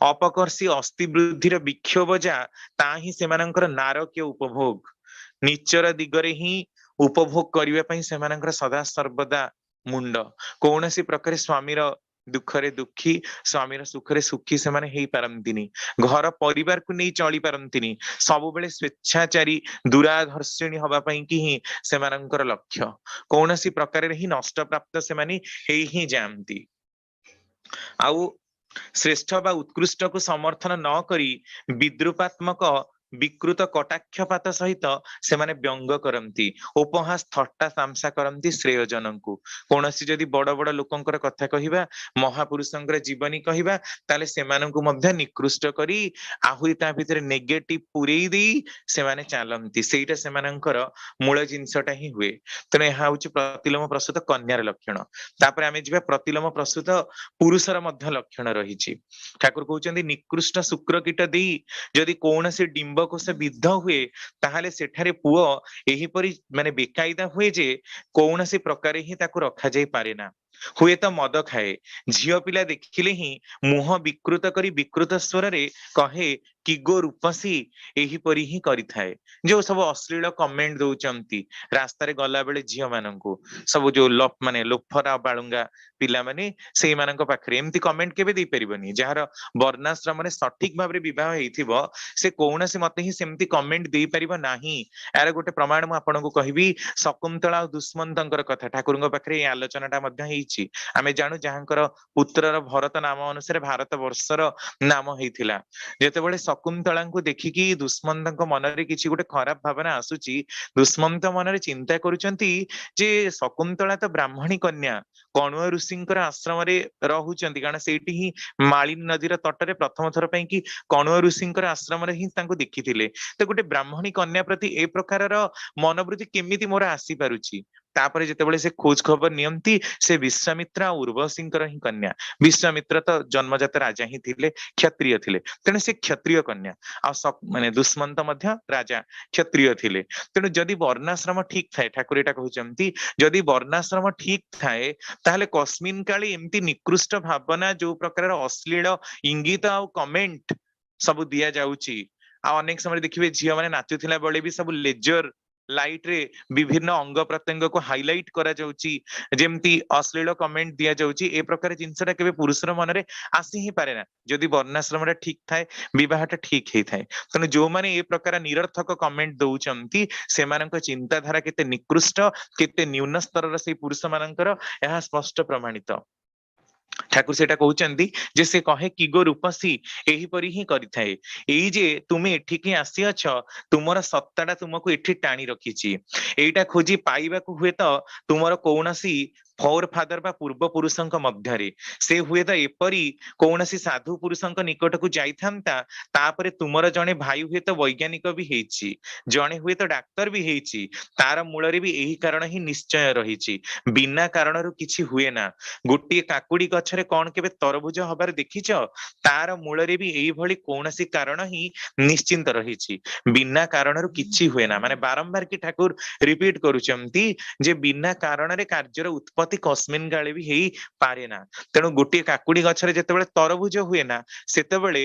अपकर्षी अस्थि वृद्धिर विक्षोभ जा ताही सेमानंकर नारकीय उपभोग निचर दिगरे ही उपभोग करने ପାଇଁ ସେମାନଙ୍କର ସଦା ସର୍ବଦା ମୁଣ୍ଡ କୌଣସି ପ୍ରକାର ସ୍ୱାମୀର ଦୁଃଖରେ ଦୁଃଖୀ ସ୍ୱାମୀର ସୁଖରେ ସୁଖୀ ସେମାନେ ହେଇପାରନ୍ତିନି ଘର ପରିବାରକୁ ନେଇ ଚଳି ପାରନ୍ତିନି ସବୁବେଳେ ସ୍ୱେଚ୍ଛାଚାରୀ ଦୁରାଧର୍ଷିଣୀ ହବା ପାଇଁ କି ହିଁ ସେମାନଙ୍କର ଲକ୍ଷ୍ୟ କୌଣସି ପ୍ରକାରରେ ହିଁ ନଷ୍ଟ ପ୍ରାପ୍ତ ସେମାନେ ହେଇ ହିଁ ଯାଆନ୍ତି ଆଉ ଶ୍ରେଷ୍ଠ ବା ଉତ୍କୃଷ୍ଟକୁ ସମର୍ଥନ ନ କରି ବିଦ୍ରୁପାତ୍ମକ ବିକୃତ କଟାକ୍ଷପାତ ସହିତ ସେମାନେ ବ୍ୟଙ୍ଗ କରନ୍ତି ଉପହାସ ଥଟ୍ଟା ତାମସା କରନ୍ତି ଶ୍ରେୟଜନଙ୍କୁ କୌଣସି ଯଦି ବଡ ବଡ ଲୋକଙ୍କର କଥା କହିବା ମହାପୁରୁଷଙ୍କର ଜୀବନୀ କହିବା ତାହେଲେ ସେମାନଙ୍କୁ ମଧ୍ୟ ନିକୃଷ୍ଟ କରି ଆହୁରି ତା ଭିତରେ ନେଗେଟିଭ ପୁରେଇ ଦେଇ ସେମାନେ ଚାଲନ୍ତି ସେଇଟା ସେମାନଙ୍କର ମୂଳ ଜିନିଷଟା ହିଁ ହୁଏ ତେଣୁ ଏହା ହଉଛି ପ୍ରତିଲୋମ ପ୍ରସୂତ କନ୍ୟାର ଲକ୍ଷଣ ତାପରେ ଆମେ ଯିବା ପ୍ରତିଲୋମ ପ୍ରସୂତ ପୁରୁଷର ମଧ୍ୟ ଲକ୍ଷଣ ରହିଛି ଠାକୁର କହୁଛନ୍ତି ନିକୃଷ୍ଟ ଶୁକ୍ର କୀଟ ଦେଇ ଯଦି କୌଣସି ଡିମ୍ବକୋଷ ବିଦ୍ଧ ହୁଏ ତାହେଲେ ସେଠାରେ ପୁଅ ଏହିପରି ମାନେ ବେକାଇଦା ହୁଏ ଯେ କୌଣସି ପ୍ରକାରେ ହିଁ ତାକୁ ରଖାଯାଇ ପାରେ ନା ହୁଏତ ମଦ ଖାଏ ଝିଅ ପିଲା ଦେଖିଲେ ହିଁ ମୁହଁ ବିକୃତ କରି ବିକୃତ ସ୍ୱରରେ କହେ କି ଗୋ ରୂପସୀ ଏହିପରି ହିଁ କରିଥାଏ ଯୋଉ ସବୁ ଅଶ୍ଳୀଳ କମେଣ୍ଟ ଦଉଛନ୍ତି ରାସ୍ତାରେ ଗଲା ବେଳେ ଝିଅ ମାନଙ୍କୁ ସବୁ ଯୋଉ ମାନେ ଲୋଫରା ବାଳୁଙ୍ଗା ପିଲାମାନେ ସେଇମାନଙ୍କ ପାଖରେ ଏମିତି କମେଣ୍ଟ କେବେ ଦେଇପାରିବନି ଯାହାର ବର୍ଣ୍ଣାଶ୍ରମରେ ସଠିକ ଭାବରେ ବିବାହ ହେଇଥିବ ସେ କୌଣସି ମତେ ହିଁ ସେମିତି କମେଣ୍ଟ ଦେଇପାରିବ ନାହିଁ ଏହାର ଗୋଟେ ପ୍ରମାଣ ମୁଁ ଆପଣଙ୍କୁ କହିବି ଶକୁନ୍ତଳା ଆଉ ଦୁଷ୍ମନ୍ତଙ୍କର କଥା ଠାକୁରଙ୍କ ପାଖରେ ଏଇ ଆଲୋଚନାଟା ମଧ୍ୟ ହେଇଛି ଆମେ ଜାଣୁ ଯାହାଙ୍କର ପୁତ୍ରର ଭରତ ନାମ ଅନୁସାରେ ଭାରତ ବର୍ଷର ନାମ ହେଇଥିଲା ଯେତେବେଳେ ଶକୁନ୍ତଳାଙ୍କୁ ଦେଖିକି ଦୁଷ୍ମନ୍ତଙ୍କ ମନରେ କିଛି ଗୋଟେ ଖରାପ ଭାବନା ଆସୁଛି ଦୁଷ୍ମନ୍ତ ମନରେ ଚିନ୍ତା କରୁଛନ୍ତି ଯେ ଶକୁନ୍ତଳା ତ ବ୍ରାହ୍ମଣୀ କନ୍ୟା କଣ୍ୱ ଋଷିଙ୍କର ଆଶ୍ରମରେ ରହୁଛନ୍ତି କାରଣ ସେଇଠି ହିଁ ମାଳିନୀ ନଦୀର ତଟରେ ପ୍ରଥମ ଥର ପାଇଁ କି କଣ୍ୱ ଋଷିଙ୍କର ଆଶ୍ରମରେ ହିଁ ତାଙ୍କୁ ଦେଖିଥିଲେ ତ ଗୋଟେ ବ୍ରାହ୍ମଣୀ କନ୍ୟା ପ୍ରତି ଏ ପ୍ରକାରର ମନୋବୃତ୍ତି କେମିତି ମୋର ଆସିପାରୁଛି ତାପରେ ଯେତେବେଳେ ସେ ଖୋଜ ଖବର ନିଅନ୍ତି ସେ ବିଶ୍ୱାମିତ୍ର ଆଉ ଉର୍ବଶୀଙ୍କର ହିଁ କନ୍ୟା ବିଶ୍ୱାମିତ୍ର ତ ଜନ୍ମଜାତ ରାଜା ହିଁ ଥିଲେ କ୍ଷତ୍ରିୟ ଥିଲେ ତେଣୁ ସେ କ୍ଷତ୍ରିୟ କନ୍ୟା ଆଉ ମାନେ ଦୁଷ୍ମନ୍ତ ମଧ୍ୟ ରାଜା କ୍ଷତ୍ରିୟ ଥିଲେ ତେଣୁ ଯଦି ବର୍ଣ୍ଣାଶ୍ରମ ଠିକ ଥାଏ ଠାକୁର ଏଇଟା କହୁଛନ୍ତି ଯଦି ବର୍ଣ୍ଣାଶ୍ରମ ଠିକ ଥାଏ ତାହେଲେ କସ୍ମିନ କାଳେ ଏମିତି ନିକୃଷ୍ଟ ଭାବନା ଯୋଉ ପ୍ରକାରର ଅଶ୍ଳୀଳ ଇଙ୍ଗିତ ଆଉ କମେଣ୍ଟ ସବୁ ଦିଆଯାଉଛି ଆଉ ଅନେକ ସମୟରେ ଦେଖିବେ ଝିଅ ମାନେ ନାଚୁଥିଲା ବେଳେ ବି ସବୁ ଲେଜର ଲାଇଟ ରେ ବିଭିନ୍ନ ଅଙ୍ଗ ପ୍ରତ୍ୟଙ୍ଗକୁ ହାଇଲାଇଟ କରାଯାଉଛି ଯେମିତି ଅଶ୍ଳୀଳ କମେଣ୍ଟ ଦିଆଯାଉଛି ଏ ପ୍ରକାର ଜିନିଷଟା କେବେ ପୁରୁଷର ମନରେ ଆସି ହିଁ ପାରେ ନା ଯଦି ବର୍ଣ୍ଣାଶ୍ରମଟା ଠିକ ଥାଏ ବିବାହଟା ଠିକ ହେଇଥାଏ ତେଣୁ ଯୋଉମାନେ ଏ ପ୍ରକାର ନିରର୍ଥକ କମେଣ୍ଟ ଦଉଛନ୍ତି ସେମାନଙ୍କ ଚିନ୍ତାଧାରା କେତେ ନିକୃଷ୍ଟ କେତେ ନ୍ୟୁନ ସ୍ତରର ସେଇ ପୁରୁଷ ମାନଙ୍କର ଏହା ସ୍ପଷ୍ଟ ପ୍ରମାଣିତ ଠାକୁର ସେଇଟା କହୁଛନ୍ତି ଯେ ସେ କହେ କି ଗୋ ରୂପସୀ ଏହିପରି ହିଁ କରିଥାଏ ଏଇ ଯେ ତୁମେ ଏଠିକି ଆସିଅଛ ତୁମର ସତ୍ତାଟା ତୁମକୁ ଏଠି ଟାଣି ରଖିଛି ଏଇଟା ଖୋଜି ପାଇବାକୁ ହୁଏତ ତୁମର କୌଣସି ଫୋର ଫାଦର ବା ପୂର୍ବ ପୁରୁଷଙ୍କ ମଧ୍ୟରେ ସେ ହୁଏତ ଏପରି କୌଣସି ସାଧୁ ପୁରୁଷଙ୍କ ନିକଟକୁ ଯାଇଥାନ୍ତା ତାପରେ ତୁମର ଜଣେ ଭାଇ ହୁଏତ ବୈଜ୍ଞାନିକ ବି ହେଇଛି ଜଣେ ହୁଏତ ଡାକ୍ତର ବି ହେଇଛି ତାର ମୂଳରେ ବି ଏହି କାରଣ ହିଁ ନିଶ୍ଚୟ ରହିଛି ବିନା କାରଣରୁ କିଛି ହୁଏ ନା ଗୋଟିଏ କାକୁଡି ଗଛରେ କଣ କେବେ ତରଭୁଜ ହବାର ଦେଖିଛ ତାର ମୂଳରେ ବି ଏଇଭଳି କୌଣସି କାରଣ ହିଁ ନିଶ୍ଚିନ୍ତ ରହିଛି ବିନା କାରଣରୁ କିଛି ହୁଏ ନା ମାନେ ବାରମ୍ବାର କି ଠାକୁର ରିପିଟ କରୁଛନ୍ତି ଯେ ବିନା କାରଣରେ କାର୍ଯ୍ୟର ଉତ୍ପତ୍ତି କସ୍ମିନ କାଳେ ବି ହେଇପାରେ ନା ତେଣୁ ଗୋଟିଏ କାକୁଡି ଗଛରେ ଯେତେବେଳେ ତରଭୁଜ ହୁଏ ନା ସେତେବେଳେ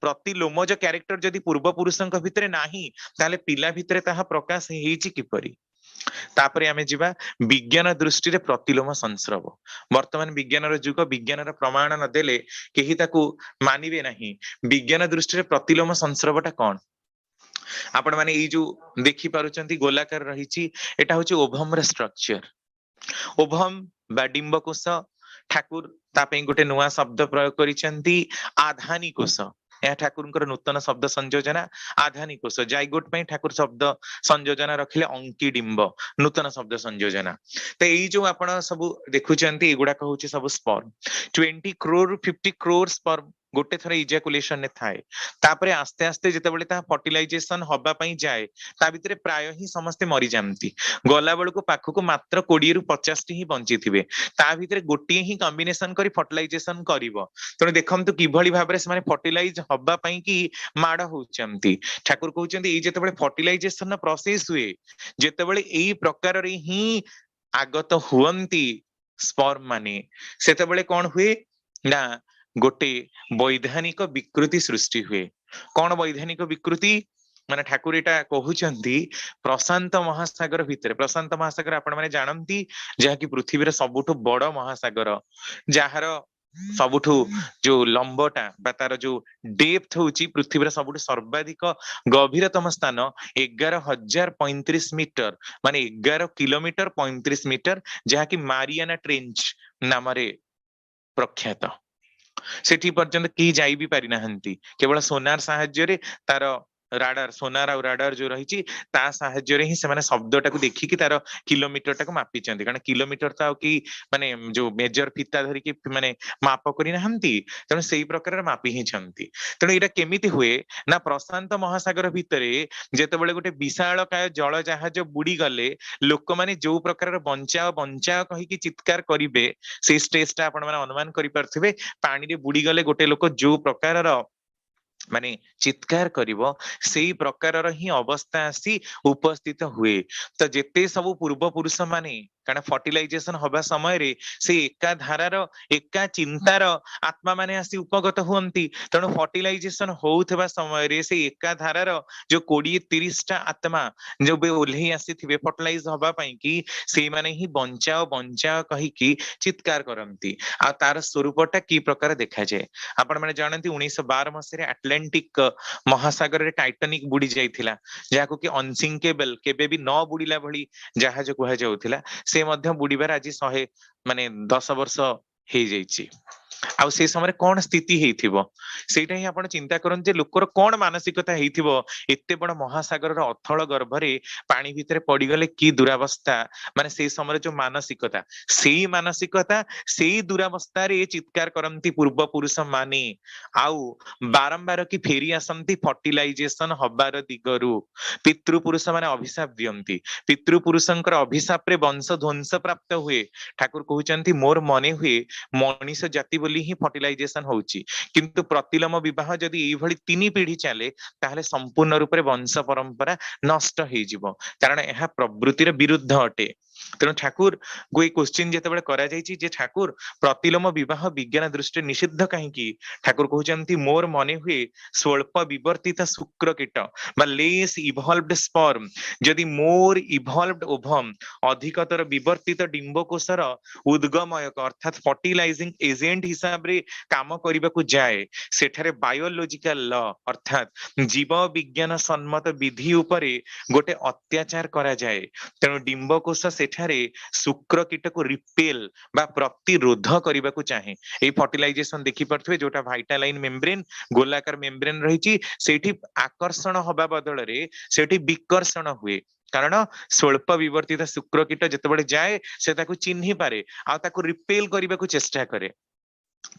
ପ୍ରତି ଲୋମଜ କ୍ୟାରେକ୍ଟର ଯଦି ପୂର୍ବ ପୁରୁଷଙ୍କ ଭିତରେ ନାହିଁ ତାହେଲେ ପିଲା ଭିତରେ ତାହା ପ୍ରକାଶ ହେଇଛି କିପରି ତାପରେ ଆମେ ଯିବା ବିଜ୍ଞାନ ଦୃଷ୍ଟିରେ ପ୍ରତିଲୋମ ସଂସ୍ରବ ବର୍ତ୍ତମାନ ବିଜ୍ଞାନର ଯୁଗ ବିଜ୍ଞାନର ପ୍ରମାଣ ନଦେଲେ କେହି ତାକୁ ମାନିବେ ନାହିଁ ବିଜ୍ଞାନ ଦୃଷ୍ଟିରେ ପ୍ରତିଲୋମ ସଂସ୍ରବଟା କଣ ଆପଣ ମାନେ ଏଇ ଯୋଉ ଦେଖିପାରୁଛନ୍ତି ଗୋଲାକାର ରହିଛି ଏଟା ହଉଛି ଓଭମର ଷ୍ଟ୍ରକ୍ଚର ଓଭମ ବା ଡିମ୍ବକୋଷ ଠାକୁର ତା ପାଇଁ ଗୋଟେ ନୂଆ ଶବ୍ଦ ପ୍ରୟୋଗ କରିଛନ୍ତି ଆଧାନି କୋଷ ଏହା ଠାକୁରଙ୍କର ନୂତନ ଶବ୍ଦ ସଂଯୋଜନା ଆଧାନି କୋଷ ଜାଇଗୋଟ ପାଇଁ ଠାକୁର ଶବ୍ଦ ସଂଯୋଜନା ରଖିଲେ ଅଙ୍କି ଡିମ୍ବ ନୂତନ ଶବ୍ଦ ସଂଯୋଜନା ତ ଏଇ ଯୋଉ ଆପଣ ସବୁ ଦେଖୁଛନ୍ତି ଏଗୁଡାକ ହଉଛି ସବୁ ସ୍ପର୍ମ 20 crore 50 crore ସ୍ପର୍ମ ଗୋଟେ ଥର ଇଜାକୁଲେସନରେ ଥାଏ ତାପରେ ଆସ୍ତେ ଆସ୍ତେ ଯେତେବେଳେ ତାହା ଫର୍ଟିଲାଇଜେସନ ହବା ପାଇଁ ଯାଏ ତା ଭିତରେ ପ୍ରାୟ ହିଁ ସମସ୍ତେ ମରିଯାଆନ୍ତି ଗଲା ବେଳକୁ ପାଖକୁ ମାତ୍ର 20 ରୁ 50ଟି ହିଁ ବଞ୍ଚିଥିବେ ତା ଭିତରେ ଗୋଟିଏ ହିଁ କମ୍ବିନେସନ କରି ଫର୍ଟିଲାଇଜେସନ କରିବ ତେଣୁ ଦେଖନ୍ତୁ କିଭଳି ଭାବରେ ସେମାନେ ଫର୍ଟିଲାଇଜ ହବା ପାଇଁ କି ମାଡ ହଉଛନ୍ତି ଠାକୁର କହୁଛନ୍ତି ଏଇ ଯେତେବେଳେ ଫର୍ଟିଲାଇଜେସନ ପ୍ରୋସେସ ହୁଏ ଯେତେବେଳେ ଏଇ ପ୍ରକାରରେ ହିଁ ଆଗତ ହୁଅନ୍ତି ସ୍ପର୍ମ ମାନେ ସେତେବେଳେ କଣ ହୁଏ ନା गोटे वैधानिक विकृति सृष्टि हुए। कौन वैधानिक विकृति माने ठाकुर एटा कहउचंती प्रशांत महासागर भितर, प्रशांत महासागर आपण माने जानंती जहा कि पृथ्वीर सबुठु बड़ महासागर, जार सबुठु जो लंबटा बा तार जो डेप्थ होची पृथ्वीर सबुठु सर्वाधिक गभीरतम स्थान 11,035 मीटर माने 11 किलोमीटर 35 मीटर, जहा कि मारियाना ट्रेंच नाम प्रख्यात। सेठी पर्यंत केही जाई भी पारि नाहंती, केवल सोनार साहाय्य तार राडार सोनार आ राडार जो रही ता साहाय्य ही से माने शब्दटाକୁ देखिकी तार किलोमीटर टाको मापी चंती, कारण किलोमीटर तो कि माने जो मेजर फीता धरिकी माने माप करी नाहंती, तेणु सेही प्रकार मापी ही छंती। तेणु एटा केमिति हुए ना प्रशांत महासागर भितरे जेतेबेले गोटे विशाल काय जल जहाज बुड़ी गले लोक माने जो प्रकार बंचाओ बंचाओ कहिकी चित्कार करिवे, से स्टेजटा आपण माने अनुमान करि परथिबे। पानी रे बुड़ी गले गोटे लोक जो प्रकार माने चित्कार करिवो सेही प्रकार ही अवस्था आसी उपस्थित हुए। तो जेते सब पूर्व पुरुष माने कारण फर्टिलाइजेशन हबा समय रे से एका धारार एका चिंतार आत्मा माने आसी उपगत हुअंती, तेणु फर्टिलाइजेशन होउथबा समय रे से एका धारार जो 20-30 टा आत्मा जो बे ओल्ही आसी थिबे फर्टिलाइज हबा पई कि से माने ही बंचाओ बंचाओ कहिकी चित्कार करंती। आ तार स्वरूपटा की प्रकार देखा जाए आपण माने जानंती 1912 मसीह आटलांटिक महासागर रे टाइटानिक बुड़ी जाइथिला, जाहाको कि अनसिंकेबल केबे भी न बुड़ीला भली जहाज कुहा जाउथिला, से मध्य बुड़ीबार आज 100 माने 10 वर्ष हे जाइछि। आ से समय कौन स्थिति हेइथिबो सेटा ही आपण चिंता करन जे लोकर कौन मानसिकता हेइथिबो, एते बड़ महासागर रो अथळ गर्भरे पानी भितरे पड़ी गले की दुरावस्था, माने से समय जो मानसिकता सेही दुरावस्था रे चित्कार करंती पूर्व पुरुष माने, आउ बारंबार की फेरी आसंती फर्टिलाइजेशन हबार दिगरु। पितृ पुरुष माने अभिशाप दियंती, पितृ पुरुषंकर अभिशाप रे वंश ध्वंस प्राप्त हुए। ठाकुर कहउचंती मोर मने हुए मनीष जाति बोली ही फर्टिलाइजेशन होउची, किंतु प्रतिलोम विवाह जदि एई भली 3 पीढ़ी चले ताहले संपूर्ण रूप रे वंश परंपरा नष्ट हेइ जिवो, कारण एहा प्रवृत्तिर विरुद्ध अटे। तेणु ठाकुर को क्वेश्चन जेतेबेले करा जायछि जे ठाकुर प्रतिलोम विवाह विज्ञान दृष्टि निषिद्ध काहेकि, ठाकुर कहउचंती मोर मने हुए स्वल्प विवर्तित शुक्र कीट बा लेस इवॉल्वड स्पर्म जदि मोर इवॉल्वड ओभम अधिकतर विवर्तित डिंबकोशर उद्गमयक अर्थात फर्टिलाइजिंग एजेंट हिसाब रे काम करबाकू जाए, सेठारे बायोलॉजिकल लॉ अर्थात जीव विज्ञान सम्मत विधि उपरे गोटे अत्याचार करा जाए। तेणु डिंबकोश सेठारे शुक्र कीट को रिपेल बा प्रतिरोध करबाकू चाहे। एई फर्टिलाइजेशन देखि परथबे जोटा वाइटालाइन मेम्ब्रेन गोलाकार मेम्ब्रेन रहिछि, सेठी आकर्षण हबा बदल रे सेठी विकर्षण हुए, कारण स्वल्प विवर्तित शुक्र कीट जेतेबेले जाए से ताकू चिन्हि पारे आ ताकू रिपेल करबाकू चेष्टा करे,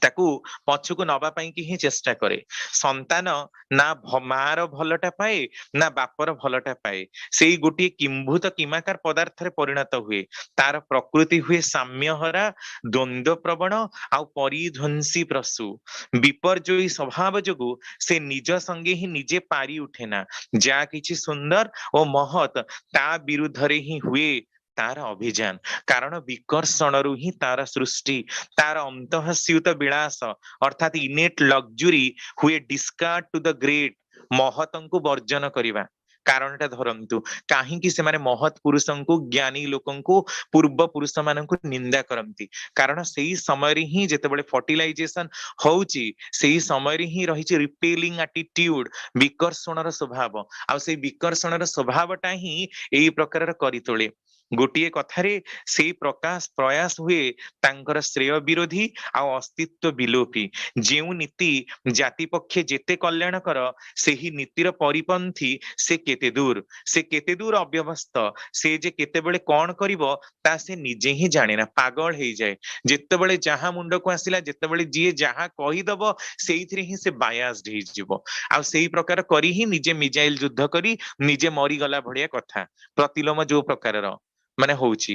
ताकू पछुको नबा पई कि ही चेष्टा करे। संतान ना मार भलटा पाए ना बापर भलटा पाए, सेई गोटी किंभूत किमाकार पदार्थ रे परिणत हुए। तार प्रकृति हुए साम्यहरा द्वंद्व प्रवण आ परिध्वंसी प्रसु, विपर्जयी स्वभाव जोगु से निज संगे ही निजे पारी उठेना, जा किछि सुंदर ओ महत ता विरुद्ध रे ही हुए तार अभियान, कारण विकर्षण रु ही तार सृष्टि, तार अंतःस्यूत विलास अर्थात इनेट लग्जुरी हुए डिस्कार्ड टू द ग्रेट, महतंकु वर्जन करिवा। कारणटा धरंतु काहींकि से माने महत पुरुषंकु ज्ञानी लोकंकु पूर्व पुरुष मानंकु निंदा करंती, कारण सेही समय रे ही जेतेबेले फर्टिलाइजेशन होउची सेही समय रे ही रहिछि रिपेलिंग एटीट्यूड विकर्षणर स्वभाव, आ सेही विकर्षणर स्वभावटा ही एई प्रकारर करि तोळे। गोटिए कथारे से प्रकाश प्रयास हुए तांकर श्रेय विरोधी आ अस्तित्व विलोपी, जेउ नीति जाति पक्षे जेते कल्याणकर सेही नीतिर परिपंथी से केते दूर अव्यवस्थ, से जे केतेबेले कोन करिवो ता से निजे ही जाने ना, पागल हेइ जाए। जेतेबेले जहा मुंड को आसिला जेतेबेले जिए जहा कहि दबो सेइथिरे ही से बायास्ड हेइ जिवो, आ सेही प्रकार करी ही निजे मिजाइल युद्ध करी निजे मरी गला भलिया कथा प्रतिलोम जो प्रकारर माने होउची।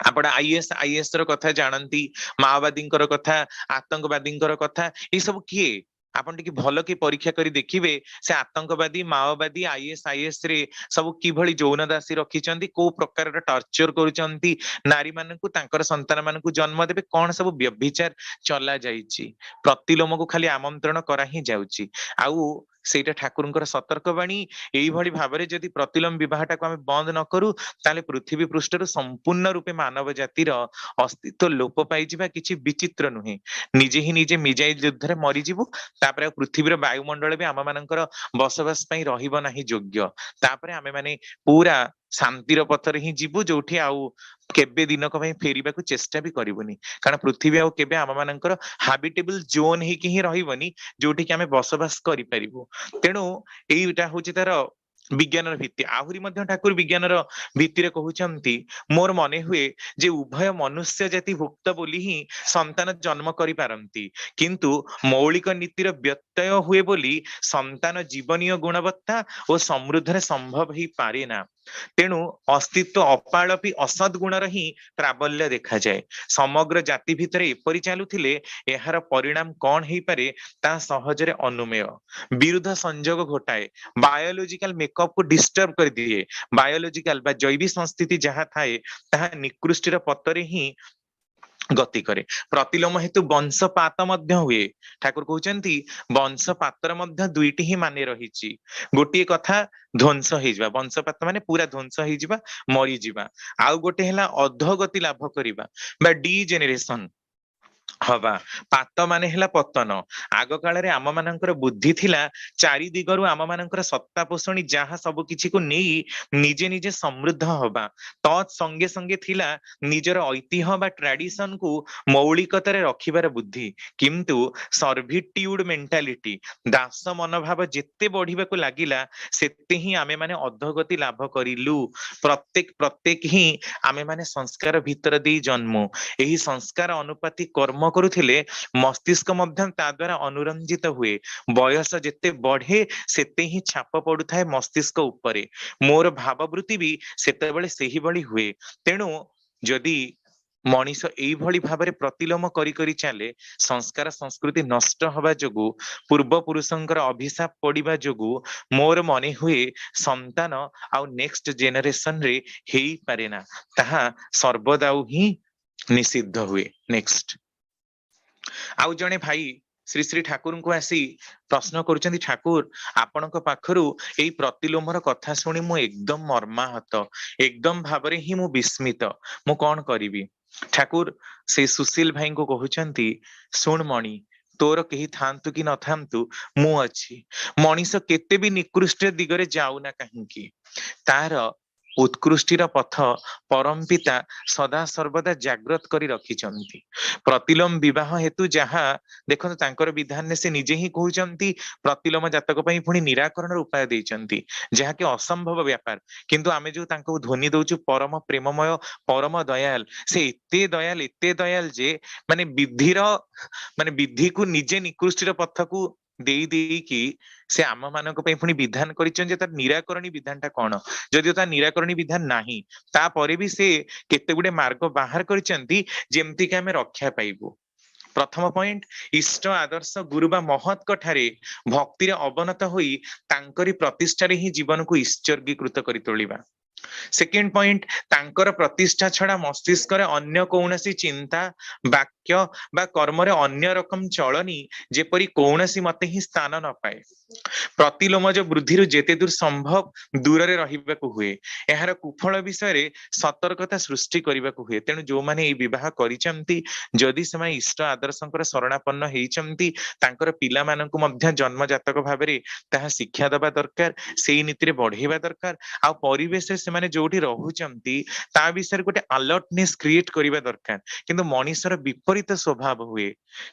आपण आईएस रो कथा जानंती, माओवादींकर कथा, आतंकवादींकर कथा, ए सब किए आपण टिके भल कि परीक्षा करी देखिबे से आतंकवादी माओवादी आईएस रे सब किभଳି ଯୌନ ଦାସୀ ରଖିଛନ୍ତି କୋଉ ପ୍ରକାରର ଟର୍ଚର କରୁଛନ୍ତି ନାରୀ ମାନଙ୍କୁ ତାଙ୍କର ସନ୍ତାନ ମାନଙ୍କୁ ଜନ୍ମ ଦେବେ କଣ ସବୁ ବ୍ୟଭିଚାର ଚଲା ଯାଇଛି ପ୍ରତିଲୋମକୁ ଖାଲି ଆମନ୍ତ୍ରଣ କରା ହିଁ ଯାଉଛି ଆଉ ସେଇଟା ଠାକୁରଙ୍କର ସତର୍କବାଣୀ ଏଇଭଳି ଭାବରେ ଯଦି ପ୍ରତିଲୋମ ବିବାହଟାକୁ ଆମେ ବନ୍ଦ ନ କରୁ ତାହେଲେ ପୃଥିବୀ ପୃଷ୍ଠରୁ ସମ୍ପୂର୍ଣ୍ଣ ରୂପେ ମାନବ ଜାତିର ଅସ୍ତିତ୍ୱ ଲୋପ ପାଇଯିବା କିଛି ବିଚିତ୍ର ନୁହେଁ ନିଜେ ହିଁ ନିଜେ ମିଜାଇଲ ଯୁଦ୍ଧରେ ମରିଯିବୁ ତାପରେ ଆଉ ପୃଥିବୀର ବାୟୁମଣ୍ଡଳ ବି ଆମ ମାନଙ୍କର ବସବାସ ପାଇଁ ରହିବ ନାହିଁ ଯୋଗ୍ୟ ତାପରେ ଆମେ ମାନେ ପୁରା ଶାନ୍ତିର ପଥରେ ହିଁ ଯିବୁ ଯୋଉଠି ଆଉ କେବେ ଦିନକ ପାଇଁ ଫେରିବାକୁ ଚେଷ୍ଟା ବି କରିବୁନି କାରଣ ପୃଥିବୀ ଆଉ କେବେ ଆମ ମାନଙ୍କର ହାବିଟେବଲ ଜୋନ ହେଇକି ହିଁ ରହିବନି ଯୋଉଠି କି ଆମେ ବସବାସ କରିପାରିବୁ ତେଣୁ ଏଇଟା ହଉଛି ତାର ବିଜ୍ଞାନର ଭିତ୍ତି ଆହୁରି ମଧ୍ୟ ଠାକୁର ବିଜ୍ଞାନର ଭିତ୍ତିରେ କହୁଛନ୍ତି ମୋର ମନେ ହୁଏ ଯେ ଉଭୟ ମନୁଷ୍ୟ ଜାତି ଭୁକ୍ତ ବୋଲି ହିଁ ସନ୍ତାନ ଜନ୍ମ କରିପାରନ୍ତି କିନ୍ତୁ ମୌଳିକ ନୀତିର ବ୍ୟତ୍ୟୟ ହୁଏ ବୋଲି ସନ୍ତାନ ଜୀବନୀୟ ଗୁଣବତ୍ତା ଓ ସମୃଦ୍ଧରେ ସମ୍ଭବ ହେଇପାରେ ନା ତେଣୁ ଅସ୍ତିତ୍ୱ ଅପାଳପି ଅସଦ୍ ଗୁଣର ହିଁ ପ୍ରାବଲ୍ୟ ଦେଖାଯାଏ ସମଗ୍ର ଜାତି ଭିତରେ ଏପରି ଚାଲୁଥିଲେ ଏହାର ପରିଣାମ କଣ ହେଇପାରେ ତାହା ସହଜରେ ଅନୁମେୟ ବିରୁଦ୍ଧ ସଂଯୋଗ ଘଟାଏ ବାୟୋଲୋଜିକାଲ ମେକଅପ୍ କୁ ଡିଷ୍ଟର୍ବ କରିଦିଏ ବାୟୋଲୋଜିକାଲ ବା ଜୈବିକ ସଂସ୍ଥିତି ଯାହା ଥାଏ ତାହା ନିକୃଷ୍ଟିର ପତରେ ହିଁ ଗତି କରେ ପ୍ରତିଲୋମ ହେତୁ ବଂଶପାତ ମଧ୍ୟ ହୁଏ ଠାକୁର କହୁଛନ୍ତି ବଂଶପାତର ମଧ୍ୟ ଦୁଇଟି ହିଁ ମାନେ ରହିଛି ଗୋଟିଏ କଥା ଧ୍ୱଂସ ହେଇଯିବା ବଂଶପାତ ମାନେ ପୁରା ଧ୍ୱଂସ ହେଇଯିବା ମରିଯିବା ଆଉ ଗୋଟେ ହେଲା ଅଧୋଗତି ଲାଭ କରିବା ବା ଡି ଜେନେରେସନ ହବା ପାତ ମାନେ ହେଲା ପତନ ଆଗ କାଳରେ ଆମ ମାନଙ୍କର ବୁଦ୍ଧି ଥିଲା ଚାରି ଦିଗରୁ ଆମ ମାନଙ୍କର ସତ୍ତା ପୋଷଣୀ ଯାହା ସବୁ କିଛିକୁ ନେଇ ନିଜେ ନିଜେ ସମୃଦ୍ଧ ହବା ତତ୍ ସଙ୍ଗେ ସଙ୍ଗେ ଥିଲା ନିଜର ଐତିହ୍ୟ ବା ଟ୍ରାଡିସନ କୁ ମୌଳିକତାରେ ରଖିବାର ବୁଦ୍ଧି କିନ୍ତୁ ସର୍ଭିଟ୍ୟୁଡ ମେଣ୍ଟାଲିଟି ଦାସ ମନୋଭାବ ଯେତେ ବଢିବାକୁ ଲାଗିଲା ସେତେ ହିଁ ଆମେ ମାନେ ଅଧୋଗତି ଲାଭ କରିଲୁ ପ୍ରତ୍ୟେକ ହିଁ ଆମେ ମାନେ ସଂସ୍କାର ଭିତର ଦେଇ ଜନ୍ମ ଏହି ସଂସ୍କାର ଅନୁପାତି କର୍ମ କରୁଥିଲେ ମସ୍ତିଷ୍କ ମଧ୍ୟ ତା ଦ୍ୱାରା ଅନୁରଞ୍ଜିତ ହୁଏ ବୟସ ଯେତେ ବଢେ ସେତେ ହିଁ ଛାପ ପଡୁଥାଏ ମସ୍ତିଷ୍କ ଉପରେ ମୋର ଭାବବୃତ୍ତି ବି ସେତେବେଳେ ସେହିଭଳି ହୁଏ ତେଣୁ ଯଦି ମଣିଷ ଏଇଭଳି ଭାବରେ ପ୍ରତିଲୋମ କରି କରି ଚାଲେ ସଂସ୍କାର ସଂସ୍କୃତି ନଷ୍ଟ ହବା ଯୋଗୁ ପୂର୍ବ ପୁରୁଷଙ୍କର ଅଭିଶାପ ପଡିବା ଯୋଗୁ ମୋର ମନେ ହୁଏ ସନ୍ତାନ ଆଉ ନେକ୍ସଟ ଜେନେରେସନ ରେ ହେଇପାରେ ନା ତାହା ସର୍ବଦା ହିଁ ନିଷିଦ୍ଧ ହୁଏ ନେକ୍ସଟ ଆଉ ଜଣେ ଭାଇ ଶ୍ରୀ ଶ୍ରୀ ଠାକୁରଙ୍କୁ ଆସି ପ୍ରଶ୍ନ କରୁଛନ୍ତି ଠାକୁର ଆପଣଙ୍କ ପାଖରୁ ଏଇ ପ୍ରତିଲୋମର କଥା ଶୁଣି ମୁଁ ଏକଦମ ମର୍ମାହତ ଏକଦମ ଭାବରେ ହିଁ ମୁଁ ବିସ୍ମିତ ମୁଁ କଣ କରିବି ଠାକୁର ସେ ସୁଶୀଲ ଭାଇଙ୍କୁ କହୁଛନ୍ତି ଶୁଣ ମଣି ତୋର କେହି ଥାନ୍ତୁ କି ନଥାନ୍ତୁ ମୁଁ ଅଛି ମଣିଷ କେତେ ବି ନିକୃଷ୍ଟ ଦିଗରେ ଯାଉନା କାହିଁକି ତାର ଉତ୍କୃଷ୍ଟିର ପଥ ପରମ ପିତା ସଦା ସର୍ବଦା ଜାଗ୍ରତ କରି ରଖିଛନ୍ତି ପ୍ରତିଲୋମ ବିବାହ ହେତୁ ଯାହା ଦେଖନ୍ତୁ ତାଙ୍କର ବିଧାନରେ ସେ ନିଜେ ହିଁ କହୁଛନ୍ତି ପ୍ରତିଲୋମ ଜାତକ ପାଇଁ ପୁଣି ନିରାକରଣର ଉପାୟ ଦେଇଛନ୍ତି ଯାହାକି ଅସମ୍ଭବ ବ୍ୟାପାର କିନ୍ତୁ ଆମେ ଯୋଉ ତାଙ୍କୁ ଧ୍ୱନି ଦଉଛୁ ପରମ ପ୍ରେମମୟ ପରମ ଦୟାଲ ସେ ଏତେ ଦୟାଲ ଯେ ମାନେ ବିଧିକୁ ନିଜେ ନିକୃଷ୍ଟିର ପଥକୁ ଦେଇ ଦେଇକି ସେ ଆମ ମାନଙ୍କ ପାଇଁ ପୁଣି ବିଧାନ କରିଛନ୍ତି ଯେ ତାର ନିରାକରଣୀ ବିଧାନଟା କଣ ଯଦିଓ ତା ନିରାକରଣୀ ବିଧାନ ନାହିଁ ତାପରେ ବି ସେ କେତେ ଗୁଡେ ମାର୍ଗ ବାହାର କରିଛନ୍ତି ଯେମିତିକି ଆମେ ରକ୍ଷା ପାଇବୁ ପ୍ରଥମ ପଏଣ୍ଟ ଇଷ୍ଟ ଆଦର୍ଶ ଗୁରୁ ବା ମହତ୍ଙ୍କ ଠାରେ ଭକ୍ତିରେ ଅବନତ ହୋଇ ତାଙ୍କରି ପ୍ରତିଷ୍ଠାରେ ହିଁ ଜୀବନକୁ ଇତ୍ସର୍ଗୀକୃତ କରି ତୋଳିବା ସେକେଣ୍ଡ ପଏଣ୍ଟ ତାଙ୍କର ପ୍ରତିଷ୍ଠା ଛଡା ମସ୍ତିଷ୍କରେ ଅନ୍ୟ କୌଣସି ଚିନ୍ତା ବାକ୍ୟ ବା କର୍ମରେ ଅନ୍ୟ ରକମ ଚଳନି ଯେପରି କୌଣସି ମତେ ହିଁ ସ୍ଥାନ ନ ପାଏ ପ୍ରତିଲୋମଜ ବୃଦ୍ଧିରୁ ଯେତେ ଦୂର ସମ୍ଭବ ଦୂରରେ ରହିବାକୁ ହୁଏ ଏହାର କୁଫଳ ବିଷୟରେ ସତର୍କତା ସୃଷ୍ଟି କରିବାକୁ ହୁଏ ତେଣୁ ଯୋଉମାନେ ଏଇ ବିବାହ କରିଛନ୍ତି ଯଦି ସେମାନେ ଇଷ୍ଟ ଆଦର୍ଶଙ୍କର ଶରଣାପନ୍ନ ହେଇଛନ୍ତି ତାଙ୍କର ପିଲାମାନଙ୍କୁ ମଧ୍ୟ ଜନ୍ମଜାତକ ଭାବରେ ତାହା ଶିକ୍ଷା ଦେବା ଦରକାର ସେଇ ନୀତିରେ ବଢେଇବା ଦରକାର ଆଉ ପରିବେଶରେ ସେମାନେ ଯୋଉଠି ରହୁଛନ୍ତି ତା ବିଷୟରେ ଗୋଟେ ଆଲର୍ଟନେସ୍ କ୍ରିଏଟ କରିବା ଦରକାର କିନ୍ତୁ ମଣିଷର ବିପରୀତ ସ୍ୱଭାବ ହୁଏ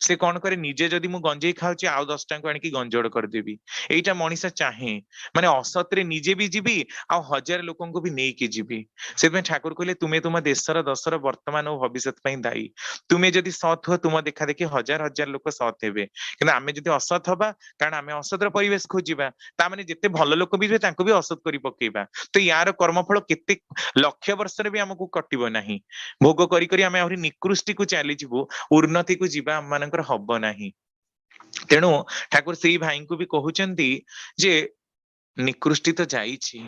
ସେ କଣ କରେ ନିଜେ ଯଦି ମୁଁ ଗଞ୍ଜେଇ ଖାଉଛି ଆଉ 10 ଟାଙ୍କୁ ଆଣିକି ଗଞ୍ଜୋଡ କରିଦେବି ଏଇଟା ମଣିଷ ଚାହେଁ ମାନେ ଅସତରେ ନିଜେ ବି ଯିବି ଆଉ 1000 ଲୋକଙ୍କୁ ବି ନେଇକି ଯିବି ସେଥିପାଇଁ ଠାକୁର କହିଲେ ତୁମେ ତୁମ ଦେଶର ଦଶର ବର୍ତ୍ତମାନ ଓ ଭବିଷ୍ୟତ ପାଇଁ ଦାୟୀ ତୁମେ ଯଦି ସତ୍ ହୁଅ ତୁମ ଦେଖା ଦେଖି ହଜାର ହଜାର ଲୋକ ସତ୍ ହେବେ କିନ୍ତୁ ଆମେ ଯଦି ଅସତ୍ ହବା କାରଣ ଆମେ ଅସତର ପରିବେଶ ଖୋଜିବା ତାମାନେ ଯେତେ ଭଲ ଲୋକ ବି ଥିବେ ତାଙ୍କୁ ବି ଅସତ୍ କରି ପକେଇବା ତ ୟାର କର୍ମଫଳ କେତେ ଲକ୍ଷ ବର୍ଷରେ ବି ଆମକୁ କଟିବ ନାହିଁ ଭୋଗ କରି କରି ଆମେ ଆହୁରି ନିକୃଷ୍ଟିକୁ ଚାଲିଯିବୁ ଉନ୍ନତିକୁ ଯିବା ଆମ ମାନଙ୍କର ହବ ନାହିଁ तेणु ठाकुर से भाई को भी कहउचंती जे निकृष्टि तो जाइछि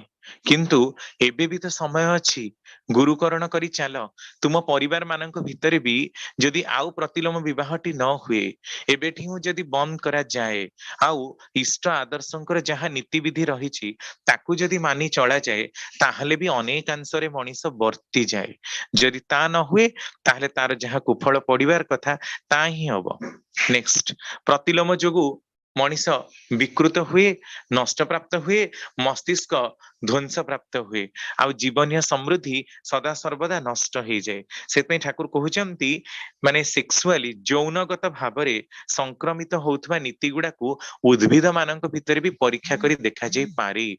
किंतु एबे भी तो समय अछि गुरुकरण करी चाल तुम परिवार मानक भितरे भी जदि आउ प्रतिलोम विवाहटी न हुए एबेठी हूँ जदि बंद करा जाए आउ इष्ट आदर्शंकर जहाँ नीति विधि रहिछि ताकू जदि मानि चला जाए ताहले भी अनेक अंशरे मनीष वर्ती जाए जदि ता न हुए ताहले तार जहाँ कुफल पड़िबार कथा ता ही हब। नेक्स्ट प्रतिलोम जोगु मनीष विकृत हुए नष्ट प्राप्त हुए मस्तिष्क ध्वंस प्राप्त हुए आउ जीवनीय समृद्धि सदा सर्वदा नष्ट हो जाए से ठाकुर कहते माने सेक्सुअली यौनगत भाव संक्रमित होउथबा नीति गुड़ा को उद्भिद मानक भितर भी परीक्षा करी देखा जाई पारे।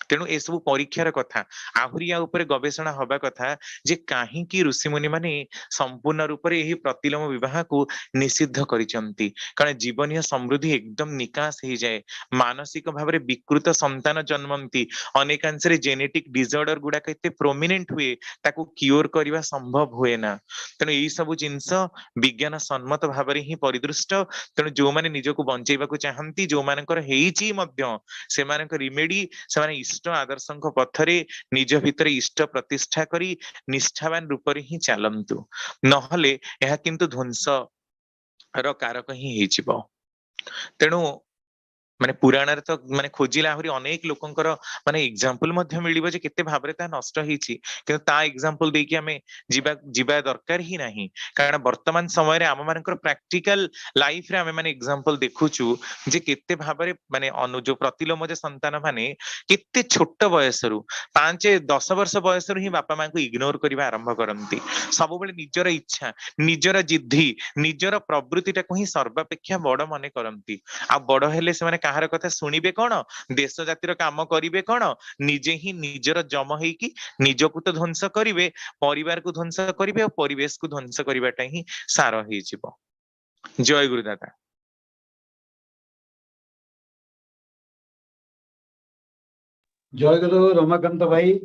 तेणु ए सब परीक्षार कथा आहुरी या ऊपर गवेषणा हवा कथा जे काहींकि ऋषिमुनि माने संपूर्ण रूप से यही प्रतिलोम विवाह को निषिद्ध करिसंती कारण जीवनीय समृद्धि एकदम निकास हो जाए मानसिक भाव में विकृत संतान जन्मंती अनेकांश जेनेटिक डिजॉर्डर गुड़ा एते प्रोमिनेंट हुए ताकू क्योर करवा संभव हुए ना। तेणु यही सब जिनस विज्ञान सम्मत भाव ही परिदृष्ट तेणु जो माने निजको बंचेबाकू चाहंती जो मानकर हेइची मध्य सेमानक रिमेडी से इष्ट आदर्शंक पथरे निज भितर इष्ट प्रतिष्ठा करी निष्ठावान रूप ही चलंतु नहले यह किंतु ध्वंस र कारक ही हेइचिबो। तेणु माने पुराण रे तो माने खोजिला आहुरी अनेक लोकंकर माने एग्जांपल मध्य मिलिबो जे केते भाबरे ता नष्ट हिची किंतु ता एग्जांपल देकी हमें जीवा जीवा दरकार ही नहीं कारण वर्तमान समय रे हम मानकर प्रैक्टिकल लाइफ रे हमें माने एग्जांपल देखुचु जे केते भाबरे माने अनु जो प्रतिलोम जे संतान माने केते छोट बयसरु 5-10 वर्ष बयसरु ही बापा मां को इग्नोर करबा आरंभ करंती सब बेले निजर इच्छा निजर जिद्दी निजर प्रवृत्ति को ही सर्वापेक्षा बड़ मने करंती आ बड़ हेले से काहार कथा शुणिबे कौन देश जातिर काम करिवे कौन निजे ही निजर जम हेकी निजकू तो ध्वंस करिवे परिवार को ध्वंस करिवे और परिवेश को ध्वंस करिवाटा ही सार हेइ जिवो। जय गुरुदाता। जय गुरु रमाकांत भाई।